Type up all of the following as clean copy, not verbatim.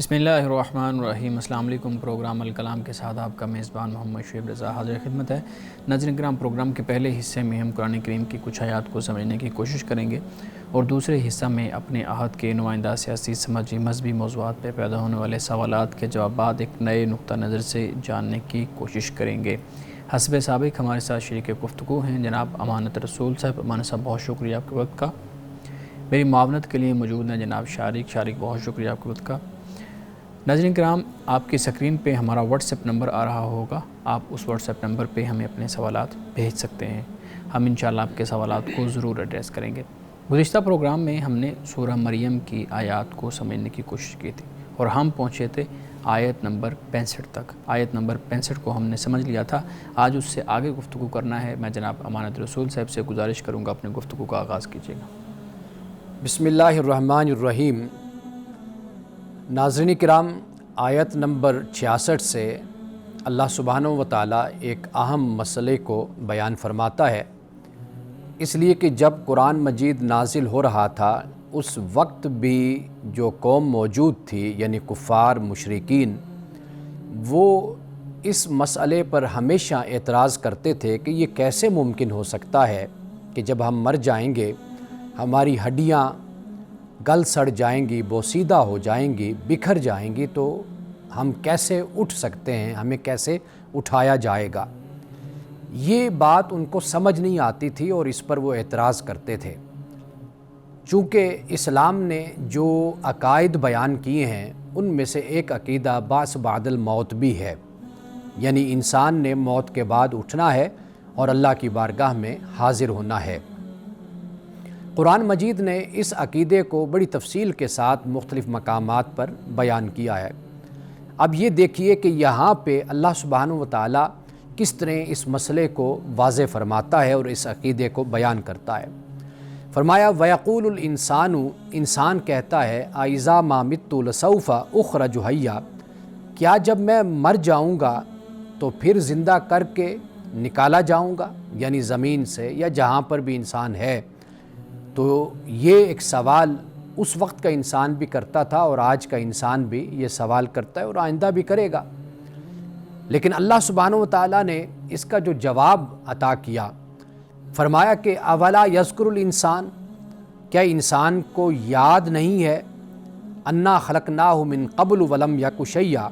بسم اللہ الرحمن الرحیم۔ السلام علیکم۔ پروگرام الکلام کے ساتھ آپ کا میزبان محمد شعیب رضا حاضر خدمت ہے۔ ناظرین کرام، پروگرام کے پہلے حصے میں ہم قرآن کریم کی کچھ آیات کو سمجھنے کی کوشش کریں گے اور دوسرے حصہ میں اپنے عہد کے نمائندہ سیاسی، سماجی، مذہبی موضوعات پہ پیدا ہونے والے سوالات کے جوابات ایک نئے نقطہ نظر سے جاننے کی کوشش کریں گے۔ حسب سابق ہمارے ساتھ شریک گفتگو ہیں جناب امانت رسول صاحب۔ امانت صاحب، بہت شکریہ آپ کے وقت کا۔ میری معاونت کے لیے موجود ہیں جناب شارق۔ بہت شکریہ آپ کے وقت کا۔ ناظرین کرام، آپ کی سکرین پہ ہمارا واٹس ایپ نمبر آ رہا ہوگا، آپ اس واٹس ایپ نمبر پہ ہمیں اپنے سوالات بھیج سکتے ہیں۔ ہم انشاءاللہ آپ کے سوالات کو ضرور ایڈریس کریں گے۔ گزشتہ پروگرام میں ہم نے سورہ مریم کی آیات کو سمجھنے کی کوشش کی تھی اور ہم پہنچے تھے آیت نمبر 65 تک۔ آیت نمبر 65 کو ہم نے سمجھ لیا تھا۔ آج اس سے آگے گفتگو کرنا ہے۔ میں جناب امانت رسول صاحب سے گزارش کروں گا اپنے گفتگو کا آغاز کیجیے گا۔ بسم اللہ الرحمن الرحیم۔ ناظرین کرام، آیت نمبر 66 سے اللہ سبحانہ و تعالیٰ ایک اہم مسئلے کو بیان فرماتا ہے، اس لیے کہ جب قرآن مجید نازل ہو رہا تھا اس وقت بھی جو قوم موجود تھی، یعنی کفار مشرکین، وہ اس مسئلے پر ہمیشہ اعتراض کرتے تھے کہ یہ کیسے ممکن ہو سکتا ہے کہ جب ہم مر جائیں گے ہماری ہڈیاں گل سڑ جائیں گی، بوسیدہ ہو جائیں گی، بکھر جائیں گی، تو ہم کیسے اٹھ سکتے ہیں، ہمیں کیسے اٹھایا جائے گا۔ یہ بات ان کو سمجھ نہیں آتی تھی اور اس پر وہ اعتراض کرتے تھے۔ چونکہ اسلام نے جو عقائد بیان کیے ہیں ان میں سے ایک عقیدہ بعث بعد الموت بھی ہے، یعنی انسان نے موت کے بعد اٹھنا ہے اور اللہ کی بارگاہ میں حاضر ہونا ہے۔ قرآن مجید نے اس عقیدے کو بڑی تفصیل کے ساتھ مختلف مقامات پر بیان کیا ہے۔ اب یہ دیکھیے کہ یہاں پہ اللہ سبحانہ و تعالیٰ کس طرح اس مسئلے کو واضح فرماتا ہے اور اس عقیدے کو بیان کرتا ہے۔ فرمایا وَيَقُولُ الْإِنسَانُ، انسان کہتا ہے أَإِذَا مَا مِتُّ لَسَوْفَ أُخْرَجُ حَيًّا، کیا جب میں مر جاؤں گا تو پھر زندہ کر کے نکالا جاؤں گا، یعنی زمین سے یا جہاں پر بھی انسان ہے۔ تو یہ ایک سوال اس وقت کا انسان بھی کرتا تھا اور آج کا انسان بھی یہ سوال کرتا ہے اور آئندہ بھی کرے گا۔ لیکن اللہ سبحانہ و تعالیٰ نے اس کا جو جواب عطا کیا، فرمایا کہ اولا یذکر الانسان، کیا انسان کو یاد نہیں ہے انا خلقناہ من قبل ولم یک شیئا،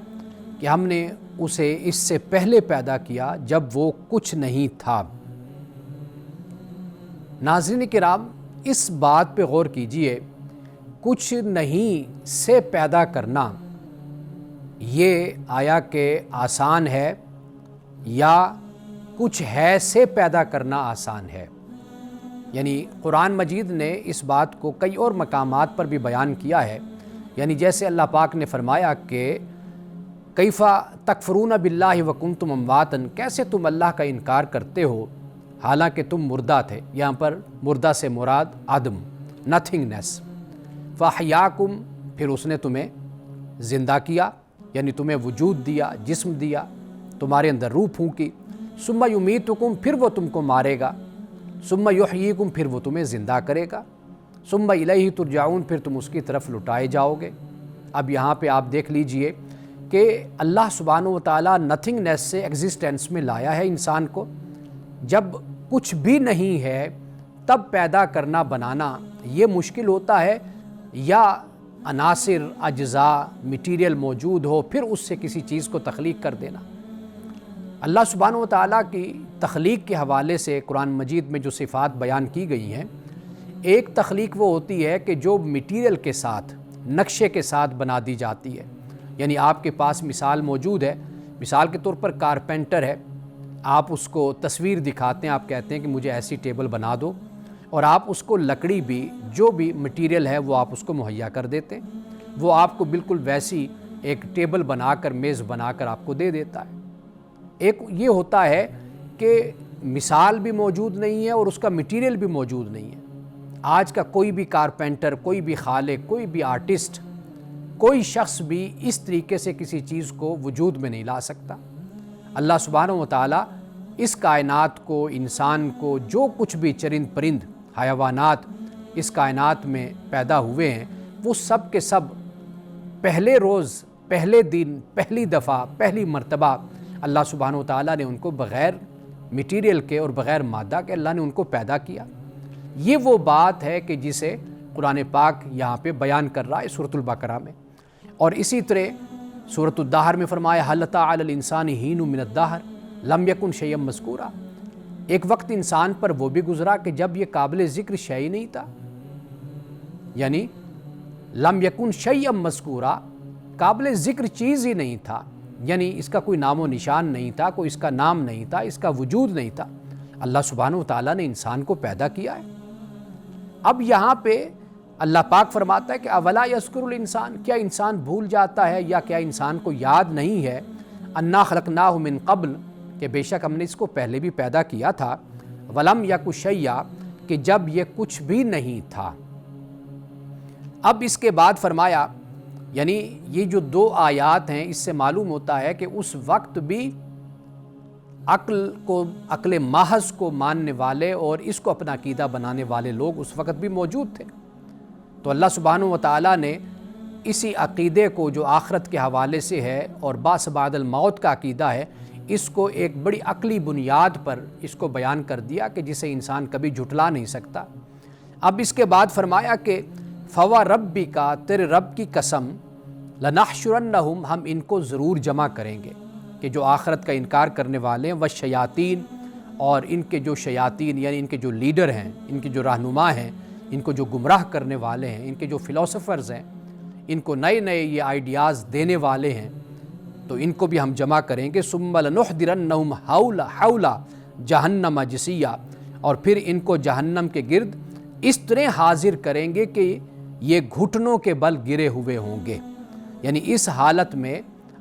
کہ ہم نے اسے اس سے پہلے پیدا کیا جب وہ کچھ نہیں تھا۔ ناظرین کرام، اس بات پہ غور کیجئے، کچھ نہیں سے پیدا کرنا یہ آیا کہ آسان ہے یا کچھ ہے سے پیدا کرنا آسان ہے؟ یعنی قرآن مجید نے اس بات کو کئی اور مقامات پر بھی بیان کیا ہے، یعنی جیسے اللہ پاک نے فرمایا کہ کیفا تکفرون باللہ وکنتم امواتا، کیسے تم اللہ کا انکار کرتے ہو حالانکہ تم مردہ تھے۔ یہاں پر مردہ سے مراد عدم، نتھنگنیس۔ فاحیاکم، پھر اس نے تمہیں زندہ کیا، یعنی تمہیں وجود دیا، جسم دیا، تمہارے اندر روح پھونکی۔ ثم یمیتکم، پھر وہ تم کو مارے گا۔ ثم یحییکم، پھر وہ تمہیں زندہ کرے گا۔ ثم الیہ ترجعون، پھر تم اس کی طرف لٹائے جاؤ گے۔ اب یہاں پہ آپ دیکھ لیجئے کہ اللہ سبحانہ و تعالیٰ نتھنگنیس سے ایگزسٹنس میں لایا ہے انسان کو۔ جب کچھ بھی نہیں ہے تب پیدا کرنا، بنانا یہ مشکل ہوتا ہے، یا عناصر، اجزاء، مٹیریل موجود ہو پھر اس سے کسی چیز کو تخلیق کر دینا۔ اللہ سبحانہ و تعالیٰ کی تخلیق کے حوالے سے قرآن مجید میں جو صفات بیان کی گئی ہیں، ایک تخلیق وہ ہوتی ہے کہ جو مٹیریل کے ساتھ، نقشے کے ساتھ بنا دی جاتی ہے۔ یعنی آپ کے پاس مثال موجود ہے، مثال کے طور پر کارپینٹر ہے، آپ اس کو تصویر دکھاتے ہیں، آپ کہتے ہیں کہ مجھے ایسی ٹیبل بنا دو، اور آپ اس کو لکڑی بھی، جو بھی مٹیریل ہے وہ آپ اس کو مہیا کر دیتے ہیں، وہ آپ کو بالکل ویسی ایک ٹیبل بنا کر، میز بنا کر آپ کو دے دیتا ہے۔ ایک یہ ہوتا ہے کہ مثال بھی موجود نہیں ہے اور اس کا مٹیریل بھی موجود نہیں ہے۔ آج کا کوئی بھی کارپینٹر، کوئی بھی خالق، کوئی بھی آرٹسٹ، کوئی شخص بھی اس طریقے سے کسی چیز کو وجود میں نہیں لا سکتا۔ اللہ سبحانہ و تعالیٰ اس کائنات کو، انسان کو، جو کچھ بھی چرند پرند حیوانات اس کائنات میں پیدا ہوئے ہیں، وہ سب کے سب پہلے روز، پہلے دن، پہلی دفعہ، پہلی مرتبہ اللہ سبحانہ و تعالیٰ نے ان کو بغیر میٹیریل کے اور بغیر مادہ کے اللہ نے ان کو پیدا کیا۔ یہ وہ بات ہے کہ جسے قرآن پاک یہاں پہ بیان کر رہا ہے سورۃ البقرہ میں۔ اور اسی طرح سورۃ الدہر میں فرمایا هل أتى على الإنسان حين من الدهر لم يكن شيئا مذکورا۔ ایک وقت انسان پر وہ بھی گزرا کہ جب یہ قابل ذکر شے نہیں تھا، یعنی لم یکن شیئا مذکورا، قابل ذکر چیز ہی نہیں تھا، یعنی اس کا کوئی نام و نشان نہیں تھا، کوئی اس کا نام نہیں تھا، اس کا وجود نہیں تھا۔ اللہ سبحانہ و تعالیٰ نے انسان کو پیدا کیا ہے۔ اب یہاں پہ اللہ پاک فرماتا ہے کہ اولا یذکر الانسان، کیا انسان بھول جاتا ہے یا کیا انسان کو یاد نہیں ہے انا خلقناہ من قبل، کہ بے شک ہم نے اس کو پہلے بھی پیدا کیا تھا، ولم یک شیئا، کہ جب یہ کچھ بھی نہیں تھا۔ اب اس کے بعد فرمایا، یعنی یہ جو دو آیات ہیں اس سے معلوم ہوتا ہے کہ اس وقت بھی عقل محض کو ماننے والے اور اس کو اپنا عقیدہ بنانے والے لوگ اس وقت بھی موجود تھے۔ تو اللہ سبحانہ و تعالیٰ نے اسی عقیدے کو جو آخرت کے حوالے سے ہے اور بعث بعد الموت کا عقیدہ ہے، اس کو ایک بڑی عقلی بنیاد پر اس کو بیان کر دیا کہ جسے انسان کبھی جھٹلا نہیں سکتا۔ اب اس کے بعد فرمایا کہ فَوَرَبِّكَ، تیرے رب کی قسم، لَنَحْشُرَنَّهُمْ، ہم ان کو ضرور جمع کریں گے، کہ جو آخرت کا انکار کرنے والے ہیں، وَالشَّيَاطِينَ، اور ان کے جو شیاطین یعنی ان کے جو لیڈر ہیں، ان کے جو رہنما ہیں، ان کو جو گمراہ کرنے والے ہیں، ان کے جو فلاسفرز ہیں، ان کو نئے نئے یہ آئیڈیاز دینے والے ہیں، تو ان کو بھی ہم جمع کریں گے۔ ثُمَّ لَنُحْضِرَنَّهُمْ حَوْلَ جَهَنَّمَ جِثِيًّا، اور پھر ان کو جہنم کے گرد اس طرح حاضر کریں گے کہ یہ گھٹنوں کے بل گرے ہوئے ہوں گے، یعنی اس حالت میں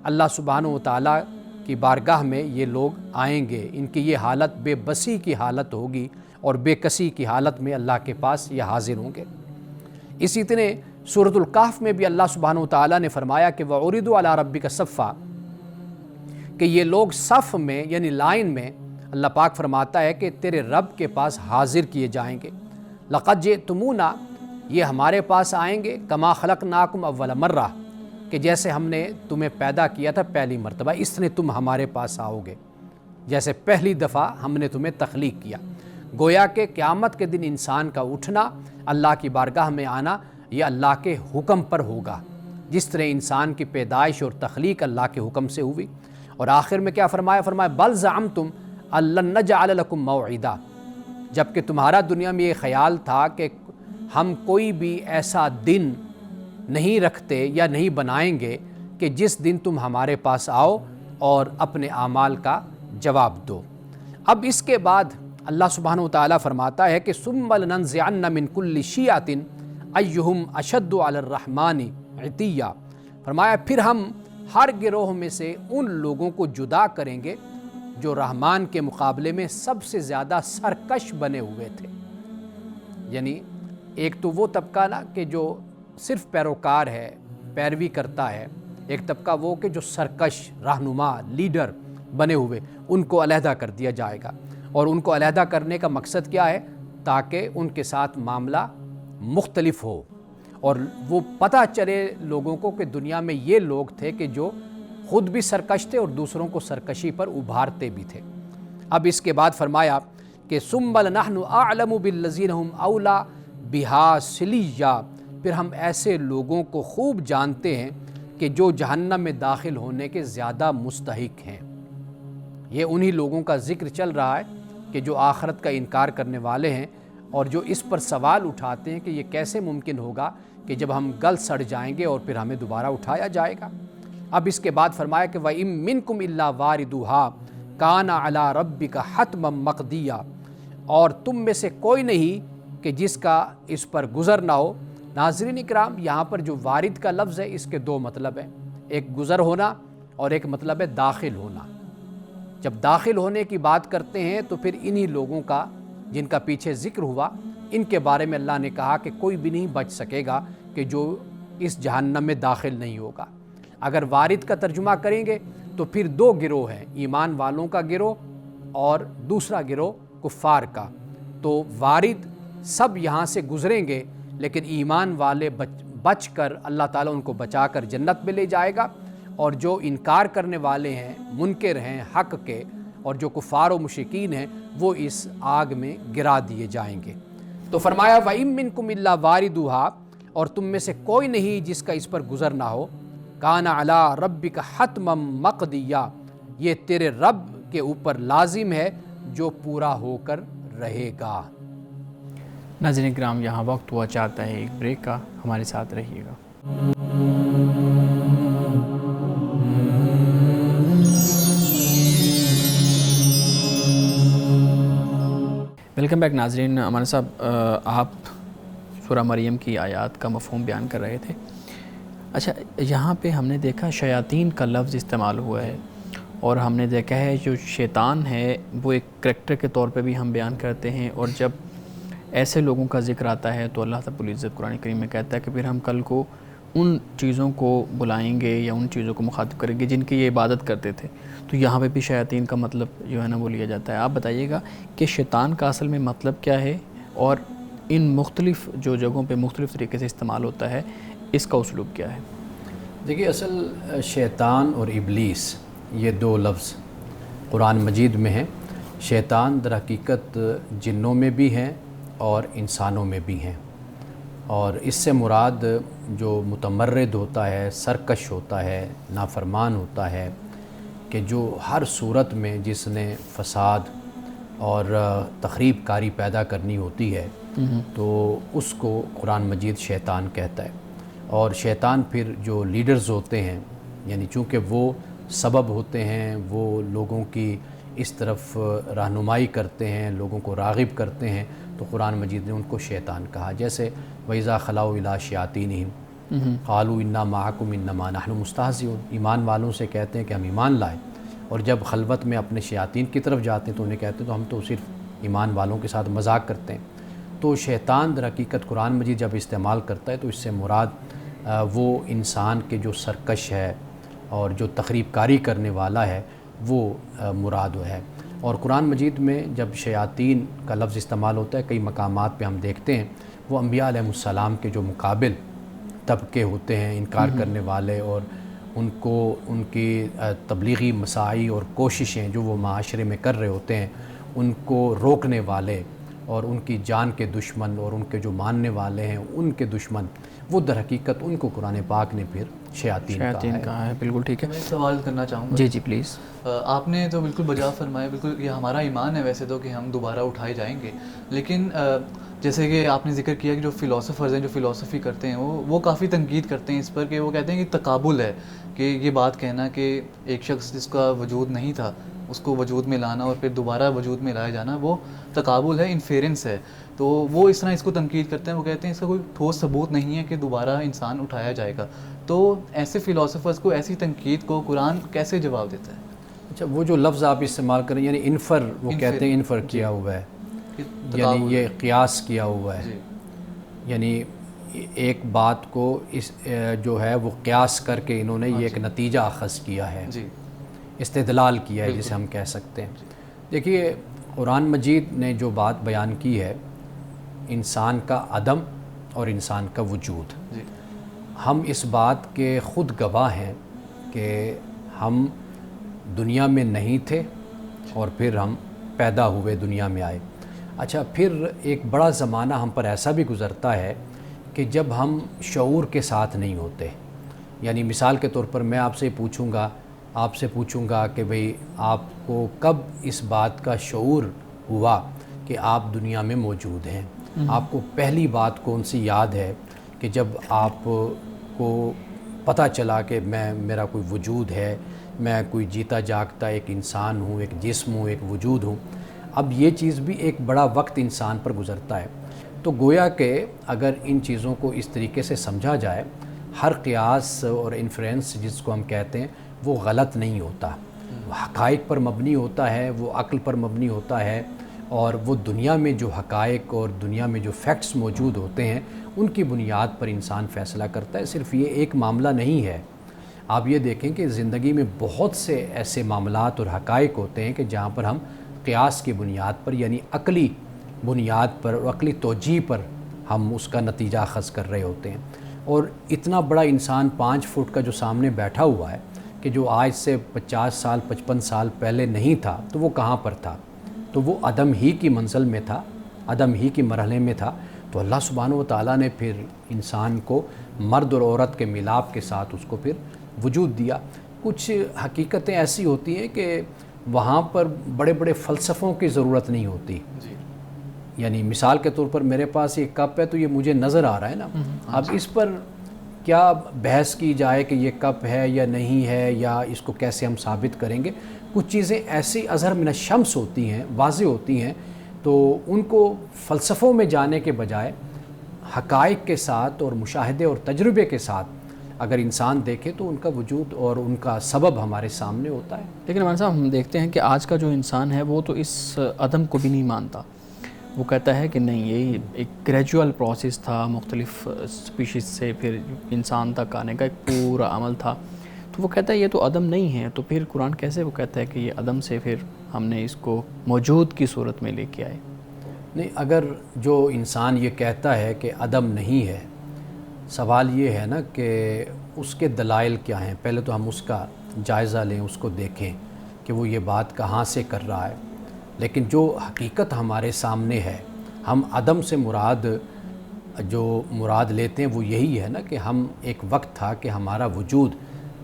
اللہ سبحانہ و تعالیٰ کی بارگاہ میں یہ لوگ آئیں گے، ان کی یہ حالت بے بسی کی حالت ہوگی اور بے کسی کی حالت میں اللہ کے پاس یہ حاضر ہوں گے۔ اسی طرح سورۃ الکہف میں بھی اللہ سبحانہ و تعالیٰ نے فرمایا کہ وَعُرِضُوا عَلَىٰ رَبِّكَ صَفًّا، کہ یہ لوگ صف میں یعنی لائن میں اللہ پاک فرماتا ہے کہ تیرے رب کے پاس حاضر کیے جائیں گے۔ لَقَدْ جِئْتُمُونَا، یہ ہمارے پاس آئیں گے، کما خلقناکم اول مرہ، کہ جیسے ہم نے تمہیں پیدا کیا تھا پہلی مرتبہ، اس نے تم ہمارے پاس آؤ گے، جیسے پہلی دفعہ ہم نے تمہیں تخلیق کیا۔ گویا کہ قیامت کے دن انسان کا اٹھنا، اللہ کی بارگاہ میں آنا، یہ اللہ کے حکم پر ہوگا، جس طرح انسان کی پیدائش اور تخلیق اللہ کے حکم سے ہوئی۔ اور آخر میں کیا فرمایا؟ بل زعمتم ان لن نجعل لکم موعدا، جبکہ تمہارا دنیا میں یہ خیال تھا کہ ہم کوئی بھی ایسا دن نہیں رکھتے یا نہیں بنائیں گے کہ جس دن تم ہمارے پاس آؤ اور اپنے اعمال کا جواب دو۔ اب اس کے بعد اللہ سبحانہ وتعالیٰ فرماتا ہے کہ ثم لننزعن من کل شیعۃ ایہم اشد علی الرحمن عتیہ، فرمایا پھر ہم ہر گروہ میں سے ان لوگوں کو جدا کریں گے جو رحمان کے مقابلے میں سب سے زیادہ سرکش بنے ہوئے تھے۔ یعنی ایک تو وہ طبقہ نا کہ جو صرف پیروکار ہے، پیروی کرتا ہے، ایک طبقہ وہ کہ جو سرکش، رہنما، لیڈر بنے ہوئے، ان کو علیحدہ کر دیا جائے گا۔ اور ان کو علیحدہ کرنے کا مقصد کیا ہے؟ تاکہ ان کے ساتھ معاملہ مختلف ہو اور وہ پتہ چلے لوگوں کو کہ دنیا میں یہ لوگ تھے کہ جو خود بھی سرکش تھے اور دوسروں کو سرکشی پر ابھارتے بھی تھے۔ اب اس کے بعد فرمایا کہ ثم لنحن اعلم بالذین هم اولی بہا صلیہ، پھر ہم ایسے لوگوں کو خوب جانتے ہیں کہ جو جہنم میں داخل ہونے کے زیادہ مستحق ہیں۔ یہ انہی لوگوں کا ذکر چل رہا ہے کہ جو آخرت کا انکار کرنے والے ہیں اور جو اس پر سوال اٹھاتے ہیں کہ یہ کیسے ممکن ہوگا کہ جب ہم گل سڑ جائیں گے اور پھر ہمیں دوبارہ اٹھایا جائے گا۔ اب اس کے بعد فرمایا کہ وَإِن مِّنكُمْ إِلَّا وَارِدُهَا كَانَ عَلَىٰ رَبِّكَ حَتْمًا مَّقْضِيًّا، اور تم میں سے کوئی نہیں کہ جس کا اس پر گزر نہ ہو۔ ناظرین اکرام، یہاں پر جو وارد کا لفظ ہے اس کے دو مطلب ہیں، ایک گزر ہونا اور ایک مطلب ہے داخل ہونا۔ جب داخل ہونے کی بات کرتے ہیں تو پھر انہی لوگوں کا جن کا پیچھے ذکر ہوا، ان کے بارے میں اللہ نے کہا کہ کوئی بھی نہیں بچ سکے گا کہ جو اس جہنم میں داخل نہیں ہوگا۔ اگر وارد کا ترجمہ کریں گے تو پھر دو گروہ ہیں، ایمان والوں کا گروہ اور دوسرا گروہ کفار کا۔ تو وارد سب یہاں سے گزریں گے لیکن ایمان والے بچ کر اللہ تعالیٰ ان کو بچا کر جنت میں لے جائے گا، اور جو انکار کرنے والے ہیں، منکر ہیں حق کے، اور جو کفار و مشرکین ہیں وہ اس آگ میں گرا دیے جائیں گے۔ تو فرمایا وَإِن مِّنكُمْ إِلَّا وَارِدُهَا، اور تم میں سے کوئی نہیں جس کا اس پر گزر نہ ہو، کان علی ربک حتما مقضیہ، یہ تیرے رب کے اوپر لازم ہے جو پورا ہو کر رہے گا۔ ناظرین کرام، یہاں وقت ہوا چاہتا ہے ایک بریک کا، ہمارے ساتھ رہیے گا۔ ویلکم بیک ناظرین۔ ہمارے صاحب، آپ سورہ مریم کی آیات کا مفہوم بیان کر رہے تھے۔ اچھا، یہاں پہ ہم نے دیکھا شیاطین کا لفظ استعمال ہوا ہے، اور ہم نے دیکھا ہے جو شیطان ہے وہ ایک کریکٹر کے طور پہ بھی ہم بیان کرتے ہیں، اور جب ایسے لوگوں کا ذکر آتا ہے تو اللہ رب العزت قرآن کریم میں کہتا ہے کہ پھر ہم کل کو ان چیزوں کو بلائیں گے یا ان چیزوں کو مخاطب کریں گے جن کی یہ عبادت کرتے تھے۔ تو یہاں پہ بھی شیاطین کا مطلب جو ہے نا وہ لیا جاتا ہے۔ آپ بتائیے گا کہ شیطان کا اصل میں مطلب کیا ہے، اور ان مختلف جو جگہوں پہ مختلف طریقے سے استعمال ہوتا ہے، اس کا اسلوب کیا ہے؟ دیکھیے، اصل شیطان اور ابلیس یہ دو لفظ قرآن مجید میں ہیں۔ شیطان در حقیقت جنوں میں بھی ہیں اور انسانوں میں بھی ہیں، اور اس سے مراد جو متمرد ہوتا ہے، سرکش ہوتا ہے، نافرمان ہوتا ہے، کہ جو ہر صورت میں جس نے فساد اور تخریب کاری پیدا کرنی ہوتی ہے تو اس کو قرآن مجید شیطان کہتا ہے۔ اور شیطان پھر جو لیڈرز ہوتے ہیں، یعنی چونکہ وہ سبب ہوتے ہیں، وہ لوگوں کی اس طرف رہنمائی کرتے ہیں، لوگوں کو راغب کرتے ہیں، تو قرآن مجید نے ان کو شیطان کہا۔ جیسے وَإِذَا خَلَوْا إِلَىٰ شَيَاطِينِهِمْ قَالُوا إِنَّا مَعَكُمْ إِنَّمَا نَحْنُ مُسْتَهْزِئُونَ، ایمان والوں سے کہتے ہیں کہ ہم ایمان لائے، اور جب خلوت میں اپنے شیاطین کی طرف جاتے ہیں تو انہیں کہتے ہیں تو ہم تو صرف ایمان والوں کے ساتھ مذاق کرتے ہیں۔ تو شیطان در حقیقت قرآن مجید جب استعمال کرتا ہے تو اس سے مراد وہ انسان کے جو سرکش ہے اور جو تخریب کاری کرنے والا ہے وہ مراد ہے۔ اور قرآن مجید میں جب شیاطین کا لفظ استعمال ہوتا ہے، کئی مقامات پہ ہم دیکھتے ہیں وہ انبیاء علیہ السلام کے جو مقابل طبقے ہوتے ہیں، انکار کرنے والے، اور ان کو ان کی تبلیغی مساعی اور کوششیں جو وہ معاشرے میں کر رہے ہوتے ہیں ان کو روکنے والے، اور ان کی جان کے دشمن اور ان کے جو ماننے والے ہیں ان کے دشمن، وہ در حقیقت ان کو قرآن پاک نے پھر شیاطین کہا ہے۔ بالکل ٹھیک ہے۔ میں سوال کرنا چاہوں گا۔ جی پلیز۔ آپ نے تو بالکل بجا فرمایا، بالکل یہ ہمارا ایمان ہے ویسے تو کہ ہم دوبارہ اٹھائے جائیں گے، لیکن جیسے کہ آپ نے ذکر کیا کہ جو فلاسفرز ہیں، جو فلاسفی کرتے ہیں، وہ کافی تنقید کرتے ہیں اس پر، کہ وہ کہتے ہیں کہ تقابل ہے، کہ یہ بات کہنا کہ ایک شخص جس کا وجود نہیں تھا اس کو وجود میں لانا اور پھر دوبارہ وجود میں لایا جانا، وہ تقابل ہے، انفیرنس ہے۔ تو وہ اس طرح اس کو تنقید کرتے ہیں، وہ کہتے ہیں اس کا کوئی ٹھوس ثبوت نہیں ہے کہ دوبارہ انسان اٹھایا جائے گا۔ تو ایسے فلاسفرز کو، ایسی تنقید کو قرآن کیسے جواب دیتا ہے؟ اچھا، وہ جو لفظ آپ استعمال کریں یعنی انفر، وہ کہتے ہیں انفر کیا ہوا ہے، یعنی یہ قیاس کیا ہوا ہے، یعنی ایک بات کو اس جو ہے وہ قیاس کر کے انہوں نے یہ ایک نتیجہ اخذ کیا ہے، استدلال کیا ہے جسے ہم کہہ سکتے ہیں۔ دیکھیے، قرآن مجید نے جو بات بیان کی ہے، انسان کا عدم اور انسان کا وجود، ہم اس بات کے خود گواہ ہیں کہ ہم دنیا میں نہیں تھے اور پھر ہم پیدا ہوئے، دنیا میں آئے۔ اچھا، پھر ایک بڑا زمانہ ہم پر ایسا بھی گزرتا ہے کہ جب ہم شعور کے ساتھ نہیں ہوتے، یعنی مثال کے طور پر میں آپ سے پوچھوں گا کہ بھئی آپ کو کب اس بات کا شعور ہوا کہ آپ دنیا میں موجود ہیں؟ آپ کو پہلی بات کون سی یاد ہے کہ جب آپ کو پتہ چلا کہ میرا کوئی وجود ہے، میں کوئی جیتا جاگتا ایک انسان ہوں، ایک جسم ہوں، ایک وجود ہوں؟ اب یہ چیز بھی ایک بڑا وقت انسان پر گزرتا ہے۔ تو گویا کہ اگر ان چیزوں کو اس طریقے سے سمجھا جائے، ہر قیاس اور انفرینس جس کو ہم کہتے ہیں وہ غلط نہیں ہوتا، وہ حقائق پر مبنی ہوتا ہے، وہ عقل پر مبنی ہوتا ہے، اور وہ دنیا میں جو حقائق اور دنیا میں جو فیکٹس موجود ہوتے ہیں ان کی بنیاد پر انسان فیصلہ کرتا ہے۔ صرف یہ ایک معاملہ نہیں ہے، آپ یہ دیکھیں کہ زندگی میں بہت سے ایسے معاملات اور حقائق ہوتے ہیں کہ جہاں پر ہم قیاس کی بنیاد پر، یعنی عقلی بنیاد پر اور عقلی توجیہ پر ہم اس کا نتیجہ اخذ کر رہے ہوتے ہیں۔ اور اتنا بڑا انسان 5 فٹ کا جو سامنے بیٹھا ہوا ہے کہ جو آج سے 50 سال 55 سال پہلے نہیں تھا تو وہ کہاں پر تھا؟ تو وہ عدم ہی کی منزل میں تھا، عدم ہی کی مرحلے میں تھا. تو اللہ سبحانہ و تعالیٰ نے پھر انسان کو مرد اور عورت کے ملاپ کے ساتھ اس کو پھر وجود دیا. کچھ حقیقتیں ایسی ہوتی ہیں کہ وہاں پر بڑے بڑے فلسفوں کی ضرورت نہیں ہوتی. یعنی مثال کے طور پر میرے پاس یہ کپ ہے تو یہ مجھے نظر آ رہا ہے نا، اب اس پر کیا بحث کی جائے کہ یہ کپ ہے یا نہیں ہے یا اس کو کیسے ہم ثابت کریں گے. کچھ چیزیں ایسی اظہر من الشمس ہوتی ہیں، واضح ہوتی ہیں، تو ان کو فلسفوں میں جانے کے بجائے حقائق کے ساتھ اور مشاہدے اور تجربے کے ساتھ اگر انسان دیکھے تو ان کا وجود اور ان کا سبب ہمارے سامنے ہوتا ہے. لیکن مولانا صاحب ہم دیکھتے ہیں کہ آج کا جو انسان ہے وہ تو اس عدم کو بھی نہیں مانتا. وہ کہتا ہے کہ نہیں، یہ ایک گریجول پروسیس تھا، مختلف سپیشیز سے پھر انسان تک آنے کا ایک پورا عمل تھا. تو وہ کہتا ہے یہ تو عدم نہیں ہے. تو پھر قرآن کیسے وہ کہتا ہے کہ یہ عدم سے پھر ہم نے اس کو موجود کی صورت میں لے کے آئے؟ نہیں، اگر جو انسان یہ کہتا ہے کہ عدم نہیں ہے، سوال یہ ہے نا کہ اس کے دلائل کیا ہیں. پہلے تو ہم اس کا جائزہ لیں، اس کو دیکھیں کہ وہ یہ بات کہاں سے کر رہا ہے. لیکن جو حقیقت ہمارے سامنے ہے، ہم عدم سے مراد لیتے ہیں وہ یہی ہے نا کہ ہم ایک وقت تھا کہ ہمارا وجود،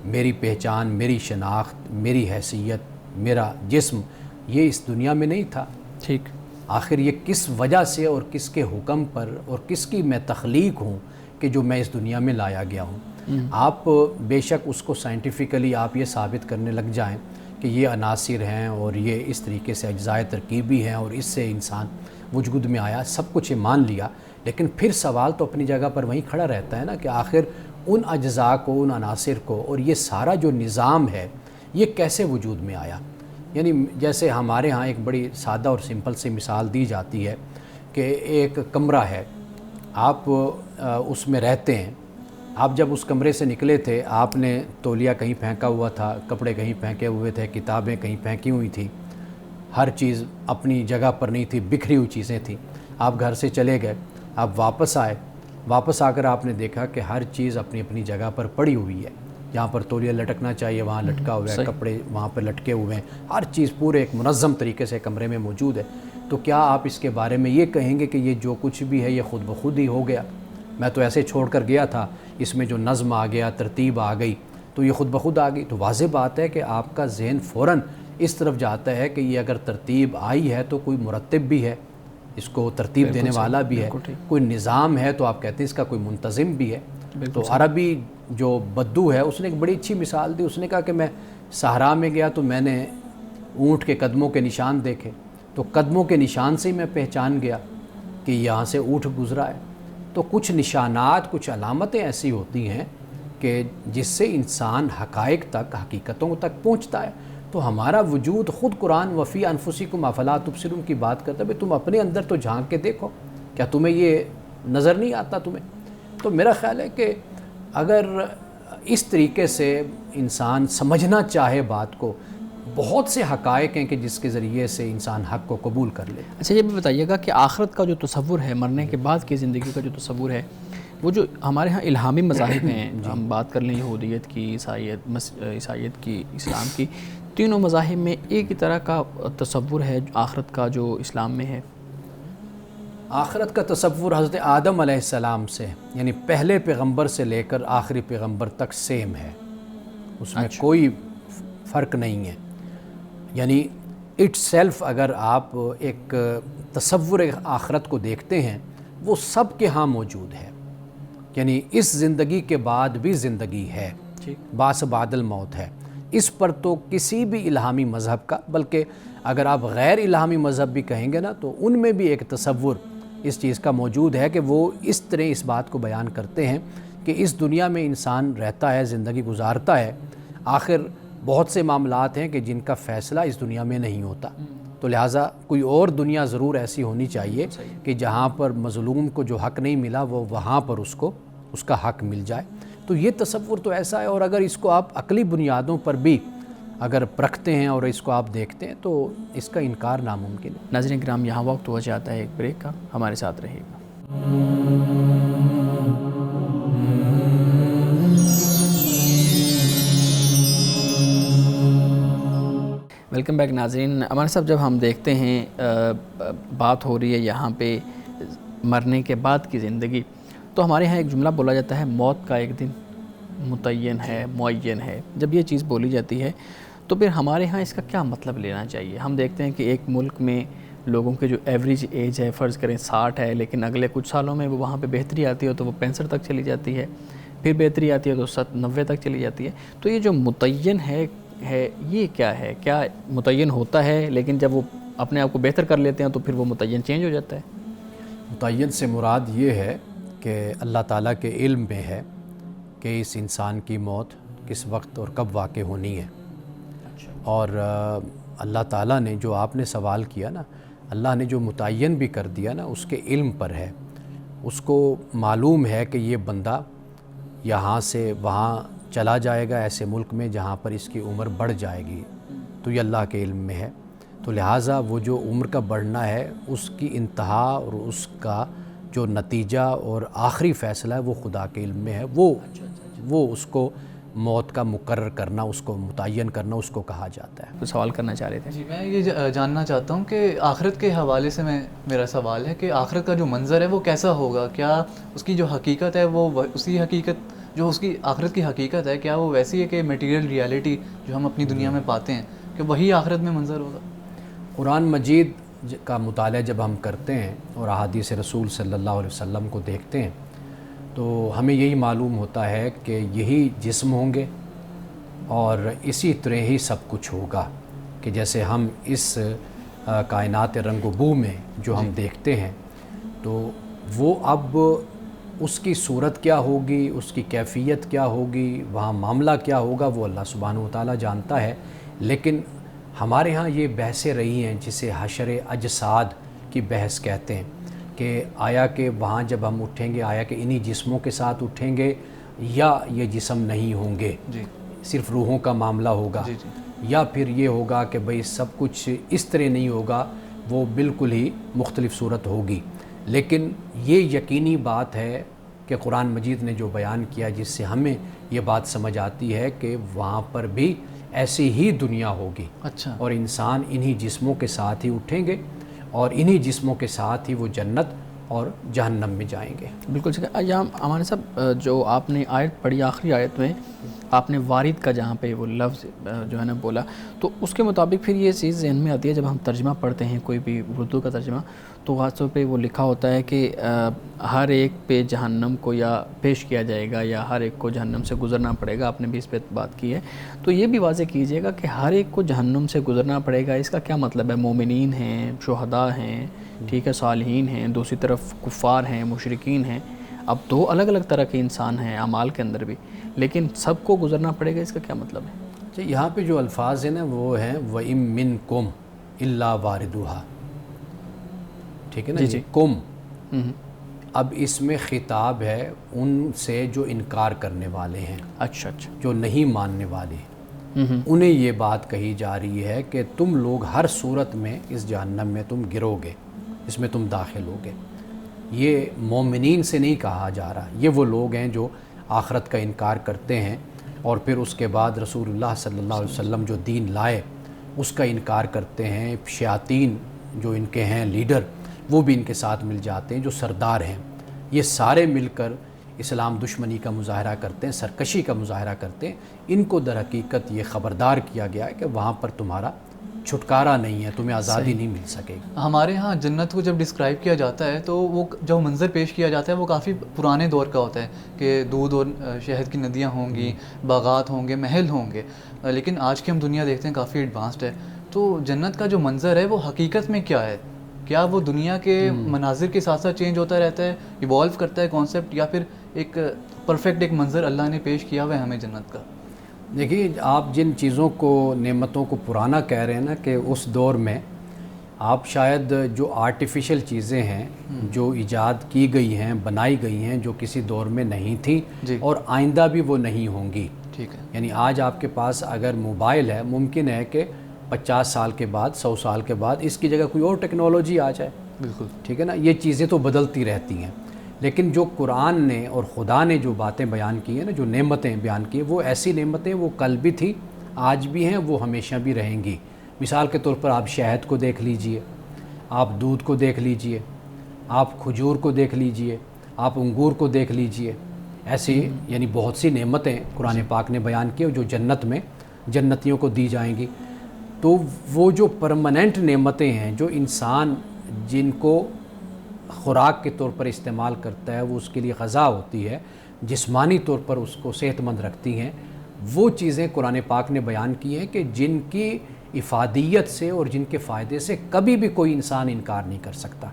میری پہچان، میری شناخت، میری حیثیت، میرا جسم یہ اس دنیا میں نہیں تھا. ٹھیک. آخر یہ کس وجہ سے اور کس کے حکم پر اور کس کی میں تخلیق ہوں کہ جو میں اس دنیا میں لایا گیا ہوں. آپ بے شک اس کو سائنٹیفکلی آپ یہ ثابت کرنے لگ جائیں کہ یہ عناصر ہیں اور یہ اس طریقے سے اجزائے ترکیبی ہیں اور اس سے انسان وجود میں آیا، سب کچھ یہ مان لیا. لیکن پھر سوال تو اپنی جگہ پر وہیں کھڑا رہتا ہے نا کہ آخر ان اجزاء کو، ان عناصر کو اور یہ سارا جو نظام ہے یہ کیسے وجود میں آیا. یعنی جیسے ہمارے ہاں ایک بڑی سادہ اور سمپل سی مثال دی جاتی ہے کہ ایک کمرہ ہے، آپ اس میں رہتے ہیں. آپ جب اس کمرے سے نکلے تھے آپ نے تولیہ کہیں پھینکا ہوا تھا، کپڑے کہیں پھینکے ہوئے تھے، کتابیں کہیں پھینکی ہوئی تھیں، ہر چیز اپنی جگہ پر نہیں تھی، بکھری ہوئی چیزیں تھیں. آپ گھر سے چلے گئے، آپ واپس آئے، واپس آ کر آپ نے دیکھا کہ ہر چیز اپنی اپنی جگہ پر پڑی ہوئی ہے. جہاں پر تولیہ لٹکنا چاہیے وہاں لٹکا ہوا ہے، کپڑے وہاں پر لٹکے ہوئے ہیں، ہر چیز پورے ایک منظم طریقے سے کمرے میں موجود ہے. تو کیا آپ اس کے بارے میں یہ کہیں گے کہ یہ جو کچھ بھی ہے یہ خود بخود ہی ہو گیا؟ میں تو ایسے چھوڑ کر گیا تھا، اس میں جو نظم آ گیا، ترتیب آ گئی تو یہ خود بخود آ گئی. تو واضح بات ہے کہ آپ کا ذہن فوراً اس طرف جاتا ہے کہ یہ اگر ترتیب آئی ہے تو کوئی مرتب بھی ہے، اس کو ترتیب دینے والا بھی ہے، کوئی نظام ہے تو آپ کہتے ہیں اس کا کوئی منتظم بھی ہے. تو عربی جو بدو ہے اس نے ایک بڑی اچھی مثال دی. اس نے کہا کہ میں صحرا میں گیا تو میں نے اونٹ کے قدموں کے نشان دیکھے، تو قدموں کے نشان سے ہی میں پہچان گیا کہ یہاں سے اونٹ گزرا ہے. تو کچھ نشانات، کچھ علامتیں ایسی ہوتی ہیں کہ جس سے انسان حقائق تک، حقیقتوں تک پہنچتا ہے. تو ہمارا وجود خود قرآن وفی انفسکم افلا تبصرون کی بات کرتا ہے، تم اپنے اندر تو جھانک کے دیکھو، کیا تمہیں یہ نظر نہیں آتا تمہیں؟ تو میرا خیال ہے کہ اگر اس طریقے سے انسان سمجھنا چاہے بات کو، بہت سے حقائق ہیں کہ جس کے ذریعے سے انسان حق کو قبول کر لے. اچھا یہ بھی بتائیے گا کہ آخرت کا جو تصور ہے، مرنے کے بعد کی زندگی کا جو تصور ہے، وہ جو ہمارے ہاں الہامی مذاہب ہیں، ہم بات کر لیں یہودیت کی، عیسائیت کی، اسلام کی، تینوں مذاہب میں ایک ہی طرح کا تصور ہے آخرت کا جو اسلام میں ہے. آخرت کا تصور حضرت آدم علیہ السلام سے، یعنی پہلے پیغمبر سے لے کر آخری پیغمبر تک سیم ہے، اس میں کوئی فرق نہیں ہے. یعنی اٹ سیلف اگر آپ ایک تصور آخرت کو دیکھتے ہیں وہ سب کے ہاں موجود ہے. یعنی اس زندگی کے بعد بھی زندگی ہے، بعث بعد الموت ہے. اس پر تو کسی بھی الہامی مذہب کا، بلکہ اگر آپ غیر الہامی مذہب بھی کہیں گے نا تو ان میں بھی ایک تصور اس چیز کا موجود ہے کہ وہ اس طرح اس بات کو بیان کرتے ہیں کہ اس دنیا میں انسان رہتا ہے، زندگی گزارتا ہے، آخر بہت سے معاملات ہیں کہ جن کا فیصلہ اس دنیا میں نہیں ہوتا. تو لہٰذا کوئی اور دنیا ضرور ایسی ہونی چاہیے کہ جہاں پر مظلوم کو جو حق نہیں ملا وہ وہاں پر اس کا حق مل جائے. تو یہ تصور تو ایسا ہے، اور اگر اس کو آپ عقلی بنیادوں پر بھی اگر پرکھتے ہیں اور اس کو آپ دیکھتے ہیں تو اس کا انکار ناممکن ہے. ناظرین کرام، یہاں وقت ہو جاتا ہے ایک بریک کا، ہمارے ساتھ رہیے گا. ویلکم بیک ناظرین. ہمارے صاحب جب ہم دیکھتے ہیں بات ہو رہی ہے یہاں پہ مرنے کے بعد کی زندگی, تو ہمارے یہاں ایک جملہ بولا جاتا ہے موت کا ایک دن متعین ہے, معین ہے. جب یہ چیز بولی جاتی ہے تو پھر ہمارے ہاں اس کا کیا مطلب لینا چاہیے؟ ہم دیکھتے ہیں کہ ایک ملک میں لوگوں کے جو ایوریج ایج ہے فرض کریں 60 ہے, لیکن اگلے کچھ سالوں میں وہ وہاں پہ بہتری آتی ہے تو وہ 65 تک چلی جاتی ہے, پھر بہتری آتی ہے تو 90 تک چلی جاتی ہے. تو یہ جو متعین ہے یہ کیا ہے؟ کیا متعین ہوتا ہے لیکن جب وہ اپنے آپ کو بہتر کر لیتے ہیں تو پھر وہ متعین چینج ہو جاتا ہے؟ متعین سے مراد یہ ہے کہ اللہ تعالیٰ کے علم میں ہے کہ اس انسان کی موت کس وقت اور کب واقع ہونی ہے. اور اللہ تعالیٰ نے جو آپ نے سوال کیا نا, اللہ نے جو متعین بھی کر دیا نا اس کے علم پر ہے. اس کو معلوم ہے کہ یہ بندہ یہاں سے وہاں چلا جائے گا, ایسے ملک میں جہاں پر اس کی عمر بڑھ جائے گی, تو یہ اللہ کے علم میں ہے. تو لہٰذا وہ جو عمر کا بڑھنا ہے اس کی انتہا اور اس کا جو نتیجہ اور آخری فیصلہ ہے وہ خدا کے علم میں ہے. وہ اس کو موت کا مقرر کرنا, اس کو متعین کرنا, اس کو کہا جاتا ہے. کچھ سوال کرنا چاہ رہے تھے؟ جی, میں یہ جاننا چاہتا ہوں کہ آخرت کے حوالے سے میرا سوال ہے کہ آخرت کا جو منظر ہے وہ کیسا ہوگا؟ کیا اس کی جو حقیقت ہے وہ اسی حقیقت جو اس کی آخرت کی حقیقت ہے, کیا وہ ویسی ہے کہ میٹیریل ریالٹی جو ہم اپنی دنیا میں پاتے ہیں کہ وہی آخرت میں منظر ہوگا؟ قرآن مجید کا مطالعہ جب ہم کرتے ہیں اور احادیث رسول صلی اللہ علیہ وسلم کو دیکھتے ہیں تو ہمیں یہی معلوم ہوتا ہے کہ یہی جسم ہوں گے اور اسی طرح ہی سب کچھ ہوگا. کہ جیسے ہم اس کائنات رنگ و بو میں جو ہم دیکھتے ہیں تو وہ اب اس کی صورت کیا ہوگی, اس کی کیفیت کیا ہوگی, وہاں معاملہ کیا ہوگا, وہ اللہ سبحانہ و تعالیٰ جانتا ہے. لیکن ہمارے ہاں یہ بحثیں رہی ہیں جسے حشر اجساد کی بحث کہتے ہیں کہ آیا کہ وہاں جب ہم اٹھیں گے آیا کہ انہی جسموں کے ساتھ اٹھیں گے یا یہ جسم نہیں ہوں گے, صرف روحوں کا معاملہ ہوگا, یا پھر یہ ہوگا کہ بھئی سب کچھ اس طرح نہیں ہوگا, وہ بالکل ہی مختلف صورت ہوگی. لیکن یہ یقینی بات ہے کہ قرآن مجید نے جو بیان کیا جس سے ہمیں یہ بات سمجھ آتی ہے کہ وہاں پر بھی ایسی ہی دنیا ہوگی. اچھا. اور انسان انہی جسموں کے ساتھ ہی اٹھیں گے اور انہی جسموں کے ساتھ ہی وہ جنت اور جہنم میں جائیں گے. بالکل ٹھیک ہے. یہاں ہمارے صاحب جو آپ نے آیت پڑھی آخری آیت میں آپ نے وارد کا جہاں پہ وہ لفظ جو ہے نا بولا, تو اس کے مطابق پھر یہ چیز ذہن میں آتی ہے جب ہم ترجمہ پڑھتے ہیں کوئی بھی اردو کا ترجمہ, تو خاص طور پہ وہ لکھا ہوتا ہے کہ ہر ایک پہ جہنم کو یا پیش کیا جائے گا یا ہر ایک کو جہنم سے گزرنا پڑے گا. آپ نے بھی اس پہ بات کی ہے, تو یہ بھی واضح کیجئے گا کہ ہر ایک کو جہنم سے گزرنا پڑے گا, اس کا کیا مطلب ہے؟ مومنین ہیں, شہداء ہیں, ٹھیک ہے, صالحین ہیں, دوسری طرف کفار ہیں, مشرکین ہیں. اب دو الگ الگ طرح کے انسان ہیں اعمال کے اندر بھی, لیکن سب کو گزرنا پڑے گا, اس کا کیا مطلب ہے؟ یہاں پہ جو الفاظ ہیں نا وہ ہیں وَإِم مِّنْكُمْ إِلَّا وَارِدُهَا, ٹھیک ہے نا جی. کم, اب اس میں خطاب ہے ان سے جو انکار کرنے والے ہیں, اچھا, جو نہیں ماننے والے ہیں, انہیں یہ بات کہی جا رہی ہے کہ تم لوگ ہر صورت میں اس جہنم میں تم گرو گے, اس میں تم داخل ہوگے. یہ مومنین سے نہیں کہا جا رہا, یہ وہ لوگ ہیں جو آخرت کا انکار کرتے ہیں اور پھر اس کے بعد رسول اللہ صلی اللہ علیہ وسلم جو دین لائے اس کا انکار کرتے ہیں. شیاطین جو ان کے ہیں لیڈر وہ بھی ان کے ساتھ مل جاتے ہیں, جو سردار ہیں, یہ سارے مل کر اسلام دشمنی کا مظاہرہ کرتے ہیں, سرکشی کا مظاہرہ کرتے ہیں. ان کو در حقیقت یہ خبردار کیا گیا ہے کہ وہاں پر تمہارا چھٹکارا نہیں ہے, تمہیں آزادی نہیں مل سکے گی. ہمارے ہاں جنت کو جب ڈسکرائب کیا جاتا ہے تو وہ جو منظر پیش کیا جاتا ہے وہ کافی پرانے دور کا ہوتا ہے کہ دودھ اور شہد کی ندیاں ہوں گی, باغات ہوں گے, محل ہوں گے. لیکن آج کی ہم دنیا دیکھتے ہیں کافی ایڈوانسڈ ہے. تو جنت کا جو منظر ہے وہ حقیقت میں کیا ہے؟ کیا وہ دنیا کے مناظر کے ساتھ ساتھ چینج ہوتا رہتا ہے, ایوالو کرتا ہے کانسیپٹ, یا پھر ایک پرفیکٹ ایک منظر اللہ نے پیش کیا ہوا ہے ہمیں جنت کا؟ دیکھیے, آپ جن چیزوں کو نعمتوں کو پرانا کہہ رہے ہیں نا کہ اس دور میں آپ شاید جو آرٹیفیشل چیزیں ہیں جو ایجاد کی گئی ہیں, بنائی گئی ہیں, جو کسی دور میں نہیں تھیں اور آئندہ بھی وہ نہیں ہوں گی. ٹھیک ہے. یعنی آج آپ کے پاس اگر موبائل ہے, ممکن ہے کہ 50 سال کے بعد, 100 سال کے بعد اس کی جگہ کوئی اور ٹیکنالوجی آ جائے. بالکل ٹھیک ہے نا, یہ چیزیں تو بدلتی رہتی ہیں. لیکن جو قرآن نے اور خدا نے جو باتیں بیان کی ہیں نا, جو نعمتیں بیان کی ہیں, وہ ایسی نعمتیں وہ کل بھی تھی, آج بھی ہیں, وہ ہمیشہ بھی رہیں گی. مثال کے طور پر آپ شہد کو دیکھ لیجئے، آپ دودھ کو دیکھ لیجئے، آپ کھجور کو دیکھ لیجئے، آپ انگور کو دیکھ لیجئے. ایسی یعنی بہت سی نعمتیں قرآن پاک نے بیان کی جو جنت میں جنتیوں کو دی جائیں گی. تو وہ جو پرماننٹ نعمتیں ہیں جو انسان جن کو خوراک کے طور پر استعمال کرتا ہے، وہ اس کے لیے غذا ہوتی ہے، جسمانی طور پر اس کو صحت مند رکھتی ہیں، وہ چیزیں قرآن پاک نے بیان کی ہیں کہ جن کی افادیت سے اور جن کے فائدے سے کبھی بھی کوئی انسان انکار نہیں کر سکتا.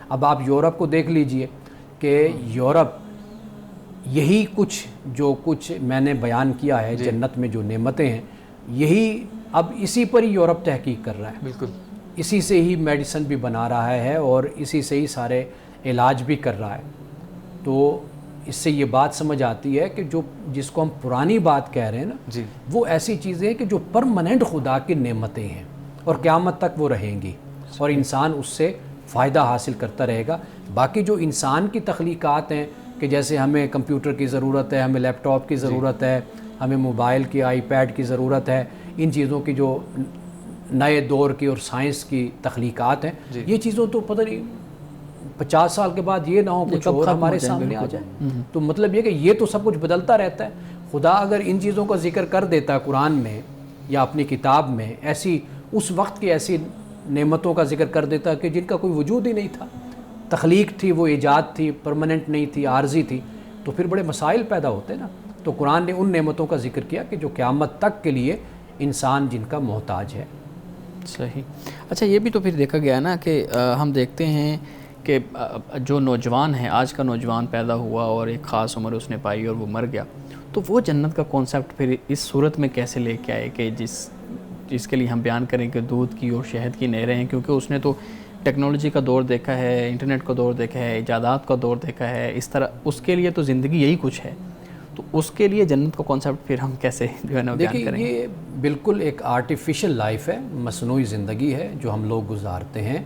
اب آپ یورپ کو دیکھ لیجئے کہ یورپ یہی کچھ میں نے بیان کیا ہے جنت میں جو نعمتیں ہیں، یہی اب اسی پر ہی یورپ تحقیق کر رہا ہے. بالکل اسی سے ہی میڈیسن بھی بنا رہا ہے اور اسی سے ہی سارے علاج بھی کر رہا ہے. تو اس سے یہ بات سمجھ آتی ہے کہ جس کو ہم پرانی بات کہہ رہے ہیں نا، جی وہ ایسی چیزیں ہیں کہ جو پرماننٹ خدا کی نعمتیں ہیں اور قیامت تک وہ رہیں گی اور انسان اس سے فائدہ حاصل کرتا رہے گا. باقی جو انسان کی تخلیقات ہیں کہ جیسے ہمیں کمپیوٹر کی ضرورت ہے، ہمیں لیپ ٹاپ کی ضرورت ہے، ہمیں موبائل کی آئی پیڈ کی ضرورت ہے، ان چیزوں کی جو نئے دور کی اور سائنس کی تخلیقات ہیں، یہ چیزوں تو پتہ نہیں 50 سال کے بعد یہ نہ ہو کچھ اور ہمارے سامنے آ جائے. تو مطلب یہ کہ یہ تو سب کچھ بدلتا رہتا ہے. خدا اگر ان چیزوں کا ذکر کر دیتا ہے قرآن میں یا اپنی کتاب میں، ایسی اس وقت کی ایسی نعمتوں کا ذکر کر دیتا کہ جن کا کوئی وجود ہی نہیں تھا، تخلیق تھی، وہ ایجاد تھی، پرماننٹ نہیں تھی، عارضی تھی، تو پھر بڑے مسائل پیدا ہوتے نا. تو قرآن نے ان نعمتوں کا ذکر کیا کہ جو قیامت تک کے لیے انسان جن کا محتاج ہے. صحیح. اچھا یہ بھی تو پھر دیکھا گیا نا کہ ہم دیکھتے ہیں کہ جو نوجوان ہے، آج کا نوجوان پیدا ہوا اور ایک خاص عمر اس نے پائی اور وہ مر گیا، تو وہ جنت کا کانسیپٹ پھر اس صورت میں کیسے لے کے آئے کہ جس کے لیے ہم بیان کریں کہ دودھ کی اور شہد کی نہریں ہیں، کیونکہ اس نے تو ٹیکنالوجی کا دور دیکھا ہے، انٹرنیٹ کا دور دیکھا ہے، ایجادات کا دور دیکھا ہے، اس طرح اس کے لیے تو زندگی یہی کچھ ہے. تو اس کے لیے جنت کا کانسیپٹ پھر ہم کیسے جو ہے نا بیان کریں گے؟ یہ بالکل ایک آرٹیفیشل لائف ہے، مصنوعی زندگی ہے جو ہم لوگ گزارتے ہیں.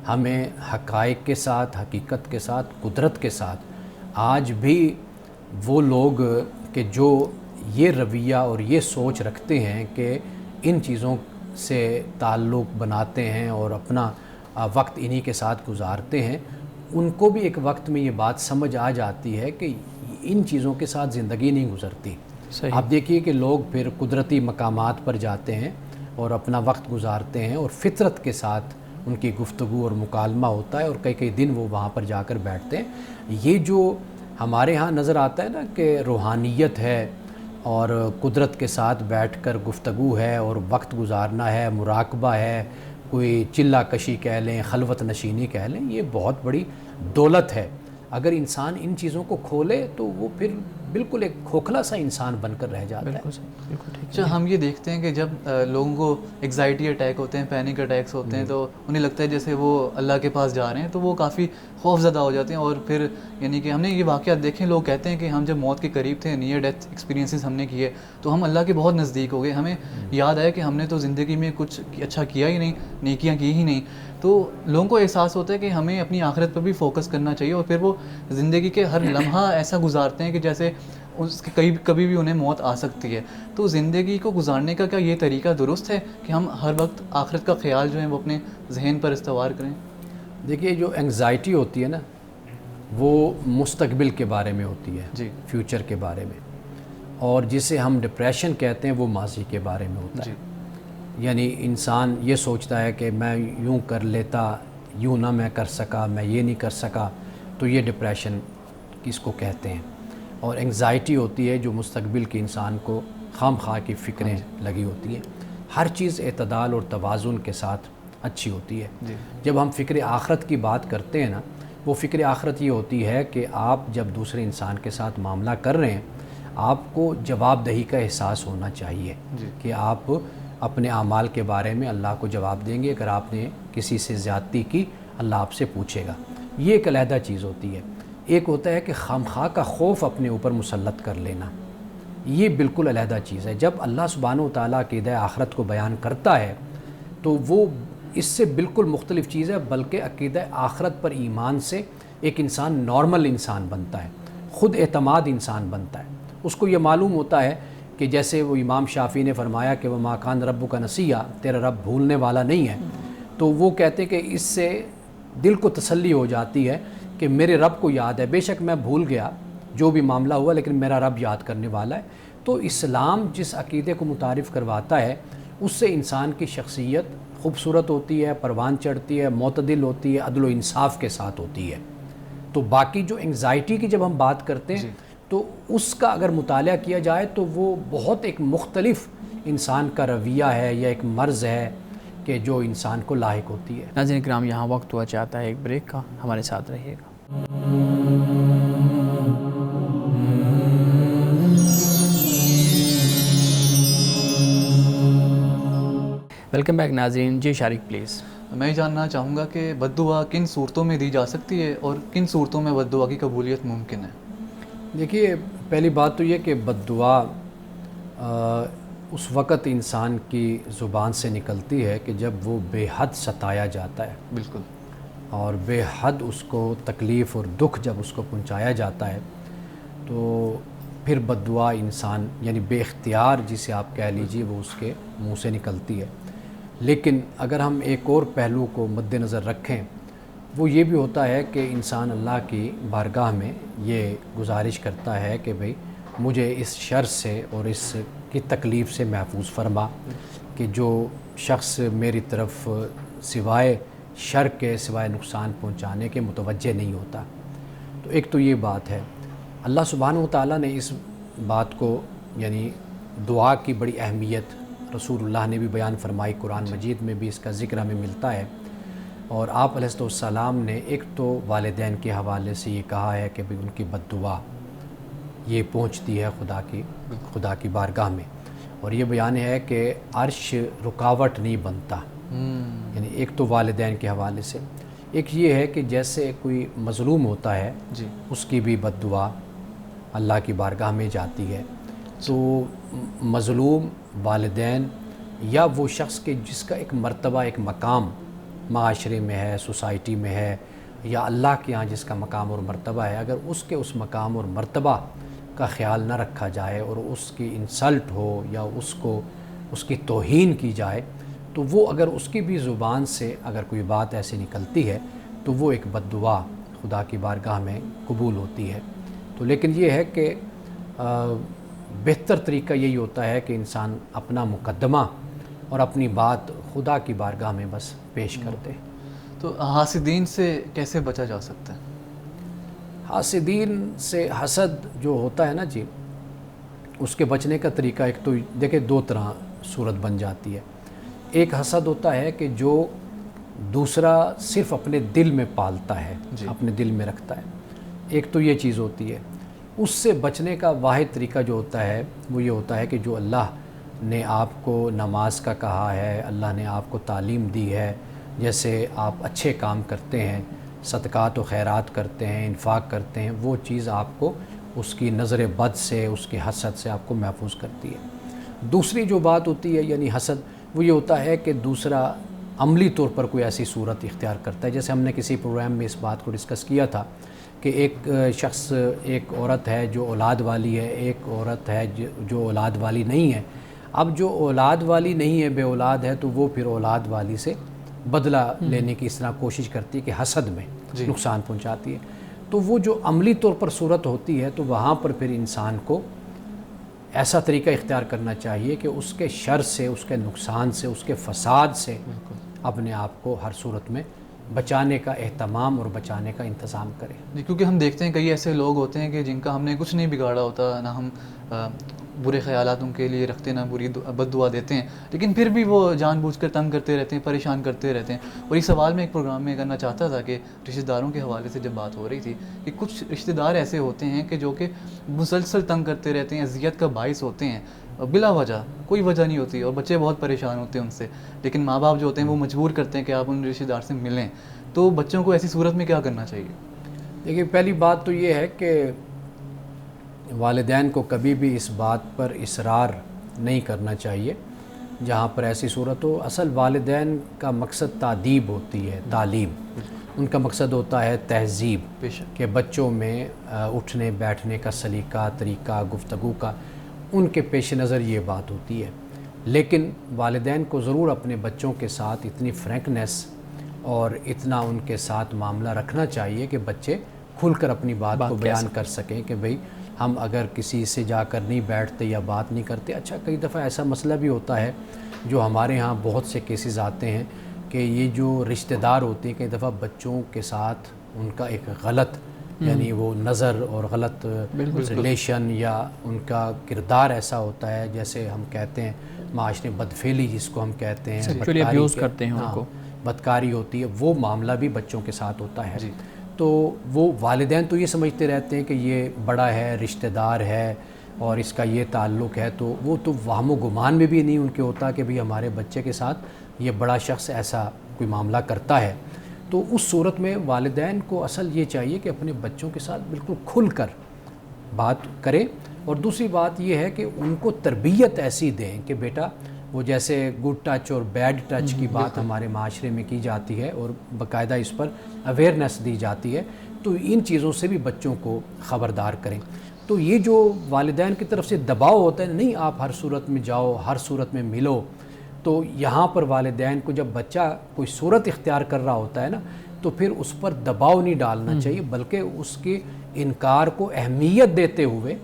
ہمیں حقائق کے ساتھ، حقیقت کے ساتھ، قدرت کے ساتھ آج بھی وہ لوگ کہ جو یہ رویہ اور یہ سوچ رکھتے ہیں کہ ان چیزوں سے تعلق بناتے ہیں اور اپنا وقت انہی کے ساتھ گزارتے ہیں، ان کو بھی ایک وقت میں یہ بات سمجھ آ جاتی ہے کہ ان چیزوں کے ساتھ زندگی نہیں گزرتی. آپ دیکھیے کہ لوگ پھر قدرتی مقامات پر جاتے ہیں اور اپنا وقت گزارتے ہیں اور فطرت کے ساتھ ان کی گفتگو اور مکالمہ ہوتا ہے اور کئی دن وہ وہاں پر جا کر بیٹھتے ہیں. یہ جو ہمارے ہاں نظر آتا ہے نا کہ روحانیت ہے اور قدرت کے ساتھ بیٹھ کر گفتگو ہے اور وقت گزارنا ہے، مراقبہ ہے، کوئی چلہ کشی کہہ لیں، خلوت نشینی کہہ لیں، یہ بہت بڑی دولت ہے. اگر انسان ان چیزوں کو کھولے تو وہ پھر بالکل ایک کھوکھلا سا انسان بن کر رہ جاتا ہے. بالکل ٹھیک. اچھا ہم یہ دیکھتے ہیں کہ جب لوگوں کو ایگزائٹی اٹیک ہوتے ہیں، پینک اٹیکس ہوتے ہیں، تو انہیں لگتا ہے جیسے وہ اللہ کے پاس جا رہے ہیں، تو وہ کافی خوف زدہ ہو جاتے ہیں. اور پھر یعنی کہ ہم نے یہ واقعات دیکھیں، لوگ کہتے ہیں کہ ہم جب موت کے قریب تھے، نیئر ڈیتھ ایکسپیرینسز ہم نے کیے، تو ہم اللہ کے بہت نزدیک ہو گئے. ہمیں یاد آیا کہ ہم نے تو زندگی میں کچھ اچھا کیا ہی نہیں، نیکیاں کی ہی نہیں. تو لوگوں کو احساس ہوتا ہے کہ ہمیں اپنی آخرت پر بھی فوکس کرنا چاہیے، اور پھر وہ زندگی کے ہر لمحہ ایسا گزارتے ہیں کہ جیسے اس کے کبھی بھی انہیں موت آ سکتی ہے. تو زندگی کو گزارنے کا کیا یہ طریقہ درست ہے کہ ہم ہر وقت آخرت کا خیال جو ہے وہ اپنے ذہن پر استوار کریں؟ دیکھیے جو انگزائٹی ہوتی ہے نا، وہ مستقبل کے بارے میں ہوتی ہے، جی فیوچر کے بارے میں، اور جسے ہم ڈپریشن کہتے ہیں وہ ماضی کے بارے میں ہوتا ہے. یعنی انسان یہ سوچتا ہے کہ میں یوں کر لیتا، یوں نہ میں کر سکا، میں یہ نہیں کر سکا، تو یہ ڈپریشن کس کو کہتے ہیں. اور انگزائٹی ہوتی ہے جو مستقبل کے انسان کو خام خواہ کی فکریں لگی ہوتی ہیں. ہر چیز اعتدال اور توازن کے ساتھ اچھی ہوتی ہے. جب ہم فکر آخرت کی بات کرتے ہیں نا، وہ فکر آخرت یہ ہوتی ہے کہ آپ جب دوسرے انسان کے ساتھ معاملہ کر رہے ہیں، آپ کو جواب دہی کا احساس ہونا چاہیے کہ آپ اپنے اعمال کے بارے میں اللہ کو جواب دیں گے. اگر آپ نے کسی سے زیادتی کی، اللہ آپ سے پوچھے گا. یہ ایک علیحدہ چیز ہوتی ہے. ایک ہوتا ہے کہ خامخواہ کا خوف اپنے اوپر مسلط کر لینا، یہ بالکل علیحدہ چیز ہے. جب اللہ سبحانہ و تعالیٰ عقیدہ آخرت کو بیان کرتا ہے تو وہ اس سے بالکل مختلف چیز ہے، بلکہ عقیدہ آخرت پر ایمان سے ایک انسان نارمل انسان بنتا ہے، خود اعتماد انسان بنتا ہے. اس کو یہ معلوم ہوتا ہے کہ جیسے وہ امام شافعی نے فرمایا کہ وہ ما کان ربک نسیہ، تیرا رب بھولنے والا نہیں ہے، تو وہ کہتے کہ اس سے دل کو تسلی ہو جاتی ہے کہ میرے رب کو یاد ہے، بے شک میں بھول گیا جو بھی معاملہ ہوا لیکن میرا رب یاد کرنے والا ہے۔ تو اسلام جس عقیدے کو متعارف کرواتا ہے اس سے انسان کی شخصیت خوبصورت ہوتی ہے، پروان چڑھتی ہے، معتدل ہوتی ہے، عدل و انصاف کے ساتھ ہوتی ہے۔ تو باقی جو انگزائٹی کی جب ہم بات کرتے ہیں تو اس کا اگر مطالعہ کیا جائے تو وہ بہت ایک مختلف انسان کا رویہ ہے یا ایک مرض ہے کہ جو انسان کو لاحق ہوتی ہے۔ ناظرین کرام، یہاں وقت ہوا چاہتا ہے ایک بریک کا، ہمارے ساتھ رہیے گا۔ ویلکم بیک ناظرین، جی شارق پلیز۔ میں یہ جاننا چاہوں گا کہ بد دعا کن صورتوں میں دی جا سکتی ہے اور کن صورتوں میں بد دعا کی قبولیت ممکن ہے؟ دیکھیے، پہلی بات تو یہ کہ بد دعا اس وقت انسان کی زبان سے نکلتی ہے کہ جب وہ بے حد ستایا جاتا ہے، بالکل، اور بے حد اس کو تکلیف اور دکھ جب اس کو پہنچایا جاتا ہے تو پھر بد دعا انسان یعنی بے اختیار جسے آپ کہہ لیجیے وہ اس کے منہ سے نکلتی ہے۔ لیکن اگر ہم ایک اور پہلو کو مد نظر رکھیں، وہ یہ بھی ہوتا ہے کہ انسان اللہ کی بارگاہ میں یہ گزارش کرتا ہے کہ بھئی مجھے اس شر سے اور اس کی تکلیف سے محفوظ فرما، کہ جو شخص میری طرف سوائے شر کے، سوائے نقصان پہنچانے کے متوجہ نہیں ہوتا۔ تو ایک تو یہ بات ہے۔ اللہ سبحانہ و تعالیٰ نے اس بات کو یعنی دعا کی بڑی اہمیت رسول اللہ نے بھی بیان فرمائی، قرآن مجید میں بھی اس کا ذکر ہمیں ملتا ہے، اور آپ علیہ السلام نے ایک تو والدین کے حوالے سے یہ کہا ہے کہ ان کی بد دعا یہ پہنچتی ہے خدا کی بارگاہ میں، اور یہ بیان ہے کہ عرش رکاوٹ نہیں بنتا، یعنی ایک تو والدین کے حوالے سے۔ ایک یہ ہے کہ جیسے کوئی مظلوم ہوتا ہے اس کی بھی بد دعا اللہ کی بارگاہ میں جاتی ہے، تو مظلوم، والدین یا وہ شخص کے جس کا ایک مرتبہ، ایک مقام معاشرے میں ہے، سوسائٹی میں ہے، یا اللہ کے ہاں جس کا مقام اور مرتبہ ہے، اگر اس کے اس مقام اور مرتبہ کا خیال نہ رکھا جائے اور اس کی انسلٹ ہو یا اس کی توہین کی جائے، تو وہ اگر اس کی بھی زبان سے اگر کوئی بات ایسی نکلتی ہے تو وہ ایک بد دعا خدا کی بارگاہ میں قبول ہوتی ہے۔ تو لیکن یہ ہے کہ بہتر طریقہ یہی ہوتا ہے کہ انسان اپنا مقدمہ اور اپنی بات خدا کی بارگاہ میں بس پیش کر دے۔ تو حاسدین سے کیسے بچا جا سکتا ہے؟ حاسدین سے، حسد جو ہوتا ہے نا جی، اس کے بچنے کا طریقہ ایک تو دیکھیں دو طرح صورت بن جاتی ہے۔ ایک حسد ہوتا ہے کہ جو دوسرا صرف اپنے دل میں پالتا ہے، اپنے دل میں رکھتا ہے، ایک تو یہ چیز ہوتی ہے۔ اس سے بچنے کا واحد طریقہ جو ہوتا ہے وہ یہ ہوتا ہے کہ جو اللہ نے آپ کو نماز کا کہا ہے، اللہ نے آپ کو تعلیم دی ہے، جیسے آپ اچھے کام کرتے ہیں، صدقات و خیرات کرتے ہیں، انفاق کرتے ہیں، وہ چیز آپ کو اس کی نظر بد سے، اس کے حسد سے آپ کو محفوظ کرتی ہے۔ دوسری جو بات ہوتی ہے یعنی حسد، وہ یہ ہوتا ہے کہ دوسرا عملی طور پر کوئی ایسی صورت اختیار کرتا ہے، جیسے ہم نے کسی پروگرام میں اس بات کو ڈسکس کیا تھا کہ ایک شخص، ایک عورت ہے جو اولاد والی ہے، ایک عورت ہے جو اولاد والی نہیں ہے۔ اب جو اولاد والی نہیں ہے، بے اولاد ہے، تو وہ پھر اولاد والی سے بدلہ لینے کی اس طرح کوشش کرتی ہے کہ حسد میں نقصان پہنچاتی ہے۔ تو وہ جو عملی طور پر صورت ہوتی ہے تو وہاں پر پھر انسان کو ایسا طریقہ اختیار کرنا چاہیے کہ اس کے شر سے، اس کے نقصان سے، اس کے فساد سے اپنے آپ کو ہر صورت میں بچانے کا اہتمام اور بچانے کا انتظام کرے۔ کیونکہ ہم دیکھتے ہیں کئی ایسے لوگ ہوتے ہیں کہ جن کا ہم نے کچھ نہیں بگاڑا ہوتا، نہ ہم برے خیالات ان کے لیے رکھتے، نہ بری بد دعا دیتے ہیں، لیکن پھر بھی وہ جان بوجھ کر تنگ کرتے رہتے ہیں، پریشان کرتے رہتے ہیں۔ اور یہ سوال میں ایک پروگرام میں کرنا چاہتا تھا کہ رشتہ داروں کے حوالے سے جب بات ہو رہی تھی کہ کچھ رشتہ دار ایسے ہوتے ہیں کہ جو کہ مسلسل تنگ کرتے رہتے ہیں، اذیت کا باعث ہوتے ہیں بلا وجہ، کوئی وجہ نہیں ہوتی، اور بچے بہت پریشان ہوتے ہیں ان سے، لیکن ماں باپ جو ہوتے ہیں وہ مجبور کرتے ہیں کہ آپ ان رشتہ دار سے ملیں۔ تو بچوں کو ایسی صورت میں کیا کرنا چاہیے؟ دیکھیے، پہلی بات تو یہ ہے کہ والدین کو کبھی بھی اس بات پر اصرار نہیں کرنا چاہیے جہاں پر ایسی صورت ہو۔ اصل والدین کا مقصد تادیب ہوتی ہے، تعلیم، ان کا مقصد ہوتا ہے تہذیب، کہ بچوں میں اٹھنے بیٹھنے کا سلیقہ، طریقہ گفتگو کا ان کے پیش نظر یہ بات ہوتی ہے. لیکن والدین کو ضرور اپنے بچوں کے ساتھ اتنی فرینکنیس اور اتنا ان کے ساتھ معاملہ رکھنا چاہیے کہ بچے کھل کر اپنی بات کو بیان کر سکیں کہ بھئی ہم اگر کسی سے جا کر نہیں بیٹھتے یا بات نہیں کرتے. اچھا کئی دفعہ ایسا مسئلہ بھی ہوتا ہے جو ہمارے ہاں بہت سے کیسز آتے ہیں کہ یہ جو رشتہ دار ہوتے ہیں کئی دفعہ بچوں کے ساتھ ان کا ایک غلط یعنی وہ نظر اور غلط ریلیشن یا ان کا کردار ایسا ہوتا ہے جیسے ہم کہتے ہیں معاشرے بدفعلی جس کو ہم کہتے ہیں ایکچولی ابیوز کرتے ہیں ان کو, بدکاری ہوتی ہے, وہ معاملہ بھی بچوں کے ساتھ ہوتا ہے. تو وہ والدین تو یہ سمجھتے رہتے ہیں کہ یہ بڑا ہے, رشتہ دار ہے اور اس کا یہ تعلق ہے, تو وہ تو وہم و گمان میں بھی نہیں ان کے ہوتا کہ بھئی ہمارے بچے کے ساتھ یہ بڑا شخص ایسا کوئی معاملہ کرتا ہے. تو اس صورت میں والدین کو اصل یہ چاہیے کہ اپنے بچوں کے ساتھ بالکل کھل کر بات کریں. اور دوسری بات یہ ہے کہ ان کو تربیت ایسی دیں کہ بیٹا وہ جیسے گڈ ٹچ اور بیڈ ٹچ کی بات ہمارے معاشرے میں کی جاتی ہے اور باقاعدہ اس پر اویئرنیس دی جاتی ہے, تو ان چیزوں سے بھی بچوں کو خبردار کریں. تو یہ جو والدین کی طرف سے دباؤ ہوتا ہے, نہیں آپ ہر صورت میں جاؤ, ہر صورت میں ملو, تو یہاں پر والدین کو جب بچہ کوئی صورت اختیار کر رہا ہوتا ہے نا تو پھر اس پر دباؤ نہیں ڈالنا چاہیے, بلکہ اس کے انکار کو اہمیت دیتے ہوئے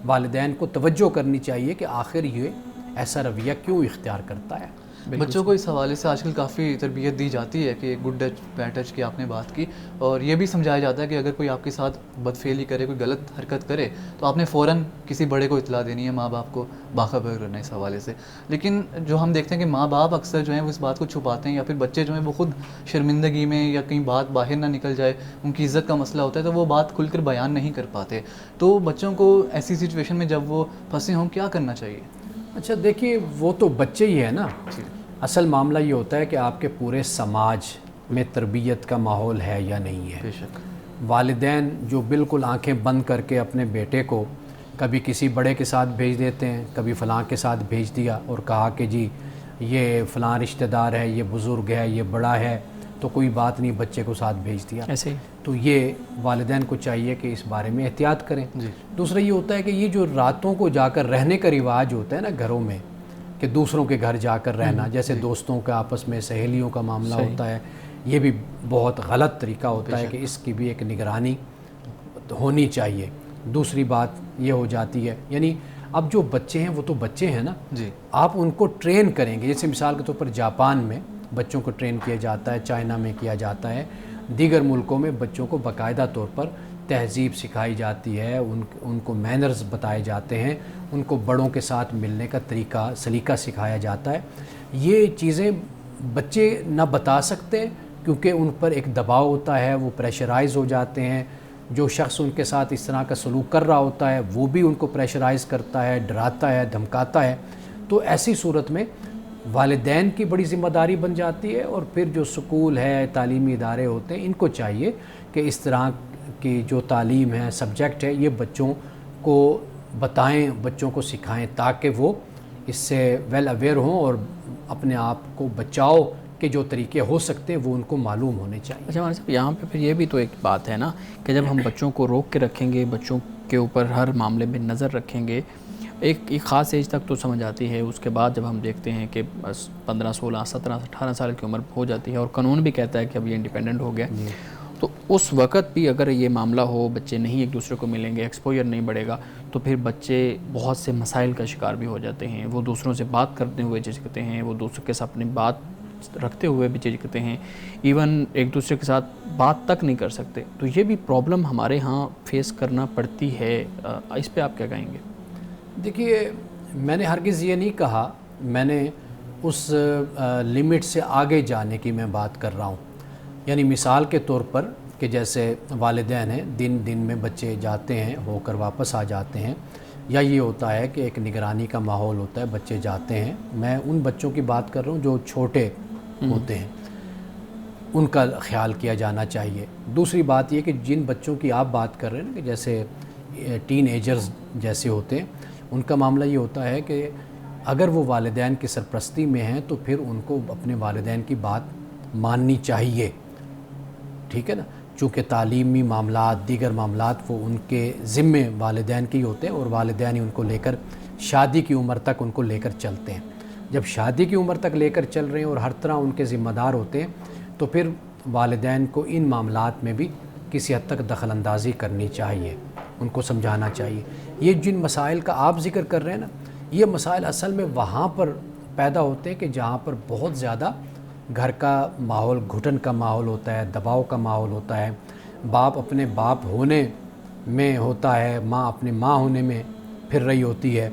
والدین کو توجہ کرنی چاہیے کہ آخر یہ ایسا رویہ کیوں اختیار کرتا ہے. بچوں کو اس حوالے سے آج کل کافی تربیت دی جاتی ہے کہ گڈ ٹچ بیڈ ٹچ کی آپ نے بات کی, اور یہ بھی سمجھایا جاتا ہے کہ اگر کوئی آپ کے ساتھ بدفعلی کرے, کوئی غلط حرکت کرے تو آپ نے فوراً کسی بڑے کو اطلاع دینی ہے, ماں باپ کو باخبر کرنا ہے اس حوالے سے. لیکن جو ہم دیکھتے ہیں کہ ماں باپ اکثر جو ہیں وہ اس بات کو چھپاتے ہیں, یا پھر بچے جو ہیں وہ خود شرمندگی میں یا کہیں بات باہر نہ نکل جائے, ان کی عزت کا مسئلہ ہوتا ہے تو وہ بات کھل کر بیان نہیں کر پاتے. تو بچوں کو ایسی سچویشن میں جب وہ پھنسے ہوں کیا کرنا چاہیے؟ اچھا دیکھیے وہ تو بچے ہی ہے نا, اصل معاملہ یہ ہوتا ہے کہ آپ کے پورے سماج میں تربیت کا ماحول ہے یا نہیں ہے. بے شک والدین جو بالکل آنکھیں بند کر کے اپنے بیٹے کو کبھی کسی بڑے کے ساتھ بھیج دیتے ہیں, کبھی فلاں کے ساتھ بھیج دیا اور کہا کہ جی یہ فلاں رشتہ دار ہے, یہ بزرگ ہے, یہ بڑا ہے, تو کوئی بات نہیں, بچے کو ساتھ بھیج دیا. ایسے ہی تو یہ والدین کو چاہیے کہ اس بارے میں احتیاط کریں. دوسرا یہ ہوتا ہے کہ یہ جو راتوں کو جا کر رہنے کا رواج ہوتا ہے نا گھروں میں, کہ دوسروں کے گھر جا کر رہنا, جیسے دوستوں کا آپس میں سہیلیوں کا معاملہ ہوتا ہے, یہ بھی بہت غلط طریقہ ہوتا ہے کہ اس کی بھی ایک نگرانی ہونی چاہیے. دوسری بات یہ ہو جاتی ہے, یعنی اب جو بچے ہیں وہ تو بچے ہیں نا, آپ ان کو ٹرین کریں گے. جیسے مثال کے طور پر جاپان میں بچوں کو ٹرین کیا جاتا ہے, چائنا میں کیا جاتا ہے, دیگر ملکوں میں بچوں کو باقاعدہ طور پر تہذیب سکھائی جاتی ہے, ان کو مینرز بتائے جاتے ہیں, ان کو بڑوں کے ساتھ ملنے کا طریقہ سلیقہ سکھایا جاتا ہے. یہ چیزیں بچے نہ بتا سکتے کیونکہ ان پر ایک دباؤ ہوتا ہے, وہ پریشرائز ہو جاتے ہیں. جو شخص ان کے ساتھ اس طرح کا سلوک کر رہا ہوتا ہے وہ بھی ان کو پریشرائز کرتا ہے, ڈراتا ہے, دھمکاتا ہے. تو ایسی صورت میں والدین کی بڑی ذمہ داری بن جاتی ہے, اور پھر جو سکول ہے, تعلیمی ادارے ہوتے ہیں, ان کو چاہیے کہ اس طرح کی جو تعلیم ہے, سبجیکٹ ہے, یہ بچوں کو بتائیں, بچوں کو سکھائیں, تاکہ وہ اس سے ویل اویئر ہوں اور اپنے آپ کو بچاؤ کے جو طریقے ہو سکتے ہیں وہ ان کو معلوم ہونے چاہیے. اچھا ہمارے صاحب یہاں پہ پھر یہ بھی تو ایک بات ہے نا کہ جب ہم بچوں کو روک کے رکھیں گے, بچوں کے اوپر ہر معاملے میں نظر رکھیں گے, ایک خاص ایج تک تو سمجھ آتی ہے, اس کے بعد جب ہم دیکھتے ہیں کہ 15 16 17 18 سال کی عمر ہو جاتی ہے اور قانون بھی کہتا ہے کہ اب یہ انڈیپینڈنٹ ہو گیا, تو اس وقت بھی اگر یہ معاملہ ہو, بچے نہیں ایک دوسرے کو ملیں گے, ایکسپوجر نہیں بڑھے گا, تو پھر بچے بہت سے مسائل کا شکار بھی ہو جاتے ہیں. وہ دوسروں سے بات کرتے ہوئے جھجکتے ہیں, وہ دوسروں کے ساتھ اپنی بات رکھتے ہوئے بھی جھجکتے ہیں, ایون ایک دوسرے کے ساتھ بات تک نہیں کر سکتے. تو یہ بھی پرابلم ہمارے ہاں فیس کرنا پڑتی ہے, اس پہ آپ کیا کہیں گے؟ دیکھیے میں نے ہرگز یہ نہیں کہا, میں نے اس لمٹ سے آگے جانے کی میں بات کر رہا ہوں. یعنی مثال کے طور پر کہ جیسے والدین ہیں, دن دن میں بچے جاتے ہیں, ہو کر واپس آ جاتے ہیں, یا یہ ہوتا ہے کہ ایک نگرانی کا ماحول ہوتا ہے, بچے جاتے ہیں. میں ان بچوں کی بات کر رہا ہوں جو چھوٹے ہوتے ہیں, ان کا خیال کیا جانا چاہیے. دوسری بات یہ کہ جن بچوں کی آپ بات کر رہے ہیں کہ جیسے ٹین ایجرز جیسے ہوتے ہیں, ان کا معاملہ یہ ہوتا ہے کہ اگر وہ والدین کی سرپرستی میں ہیں تو پھر ان کو اپنے والدین کی بات ماننی چاہیے, ٹھیک ہے نا, چونکہ تعلیمی معاملات, دیگر معاملات وہ ان کے ذمے والدین کی ہوتے ہیں اور والدین ہی ان کو لے کر شادی کی عمر تک ان کو لے کر چلتے ہیں۔ جب شادی کی عمر تک لے کر چل رہے ہیں اور ہر طرح ان کے ذمہ دار ہوتے ہیں تو پھر والدین کو ان معاملات میں بھی کسی حد تک دخل اندازی کرنی چاہیے، ان کو سمجھانا چاہیے۔ یہ جن مسائل کا آپ ذکر کر رہے ہیں نا، یہ مسائل اصل میں وہاں پر پیدا ہوتے ہیں کہ جہاں پر بہت زیادہ گھر کا ماحول گھٹن کا ماحول ہوتا ہے، دباؤ کا ماحول ہوتا ہے، باپ اپنے باپ ہونے میں ہوتا ہے، ماں اپنے ماں ہونے میں پھر رہی ہوتی ہے،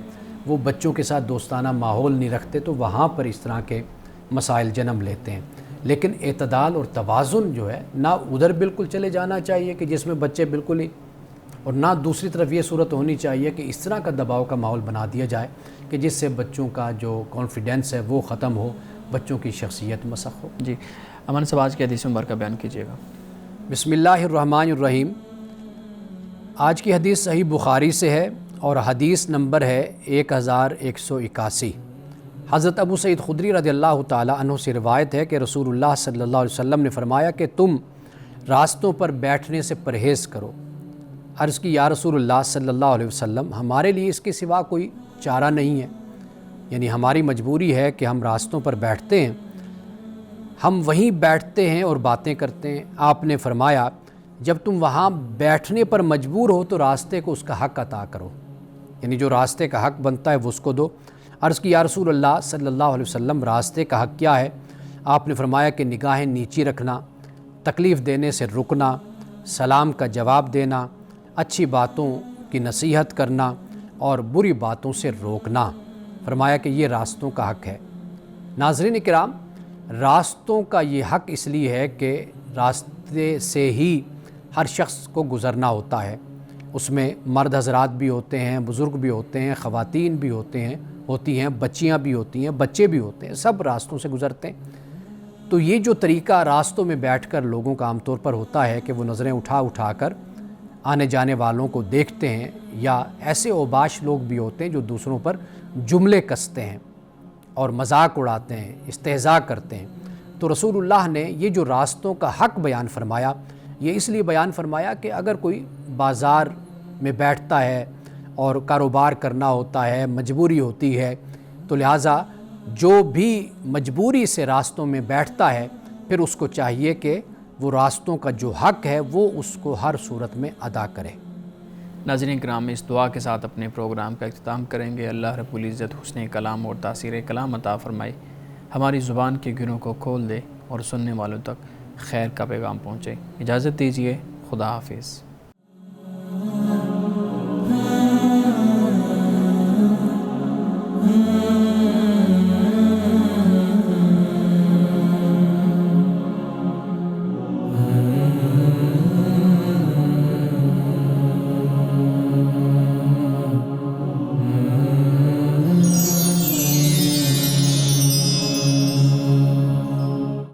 وہ بچوں کے ساتھ دوستانہ ماحول نہیں رکھتے، تو وہاں پر اس طرح کے مسائل جنم لیتے ہیں۔ لیکن اعتدال اور توازن جو ہے، نہ ادھر بالکل چلے جانا چاہیے کہ جس میں بچے بالکل ہی، اور نہ دوسری طرف یہ صورت ہونی چاہیے کہ اس طرح کا دباؤ کا ماحول بنا دیا جائے کہ جس سے بچوں کا جو کانفیڈنس ہے وہ ختم ہو، بچوں کی شخصیت مسخ ہو۔ جی امان صاحب، آج کی حدیث مبارکہ بیان کیجیے گا۔ بسم اللہ الرحمن الرحیم۔ آج کی حدیث صحیح بخاری سے ہے اور حدیث نمبر ہے 1181۔ حضرت ابو سعید خدری رضی اللہ تعالیٰ عنہ سے روایت ہے کہ رسول اللہ صلی اللہ علیہ وسلم نے فرمایا کہ تم راستوں پر بیٹھنے سے پرہیز کرو۔ عرض کی یا رسول اللہ صلی اللہ علیہ وسلم، ہمارے لیے اس کے سوا کوئی چارہ نہیں ہے، یعنی ہماری مجبوری ہے کہ ہم راستوں پر بیٹھتے ہیں، ہم وہیں بیٹھتے ہیں اور باتیں کرتے ہیں۔ آپ نے فرمایا جب تم وہاں بیٹھنے پر مجبور ہو تو راستے کو اس کا حق عطا کرو، یعنی جو راستے کا حق بنتا ہے وہ اس کو دو۔ عرض کی یا رسول اللہ صلی اللہ علیہ وسلم، راستے کا حق کیا ہے؟ آپ نے فرمایا کہ نگاہیں نیچی رکھنا، تکلیف دینے سے رکنا، سلام کا جواب دینا، اچھی باتوں کی نصیحت کرنا اور بری باتوں سے روکنا۔ فرمایا کہ یہ راستوں کا حق ہے۔ ناظرین کرام، راستوں کا یہ حق اس لیے ہے کہ راستے سے ہی ہر شخص کو گزرنا ہوتا ہے، اس میں مرد حضرات بھی ہوتے ہیں، بزرگ بھی ہوتے ہیں، خواتین بھی ہوتی ہیں، بچیاں بھی ہوتی ہیں، بچے بھی ہوتے ہیں، سب راستوں سے گزرتے ہیں۔ تو یہ جو طریقہ راستوں میں بیٹھ کر لوگوں کا عام طور پر ہوتا ہے کہ وہ نظریں اٹھا کر آنے جانے والوں کو دیکھتے ہیں، یا ایسے اوباش لوگ بھی ہوتے ہیں جو دوسروں پر جملے کستے ہیں اور مذاق اڑاتے ہیں، استہزاء کرتے ہیں۔ تو رسول اللہ نے یہ جو راستوں کا حق بیان فرمایا، یہ اس لیے بیان فرمایا کہ اگر کوئی بازار میں بیٹھتا ہے اور کاروبار کرنا ہوتا ہے، مجبوری ہوتی ہے، تو لہٰذا جو بھی مجبوری سے راستوں میں بیٹھتا ہے پھر اس کو چاہیے کہ وہ راستوں کا جو حق ہے وہ اس کو ہر صورت میں ادا کرے۔ ناظرین کرام، اس دعا کے ساتھ اپنے پروگرام کا اختتام کریں گے۔ اللہ رب العزت حسن کلام اور تاثیر کلام عطا فرمائے، ہماری زبان کے گروں کو کھول دے اور سننے والوں تک خیر کا پیغام پہنچے۔ اجازت دیجیے، خدا حافظ۔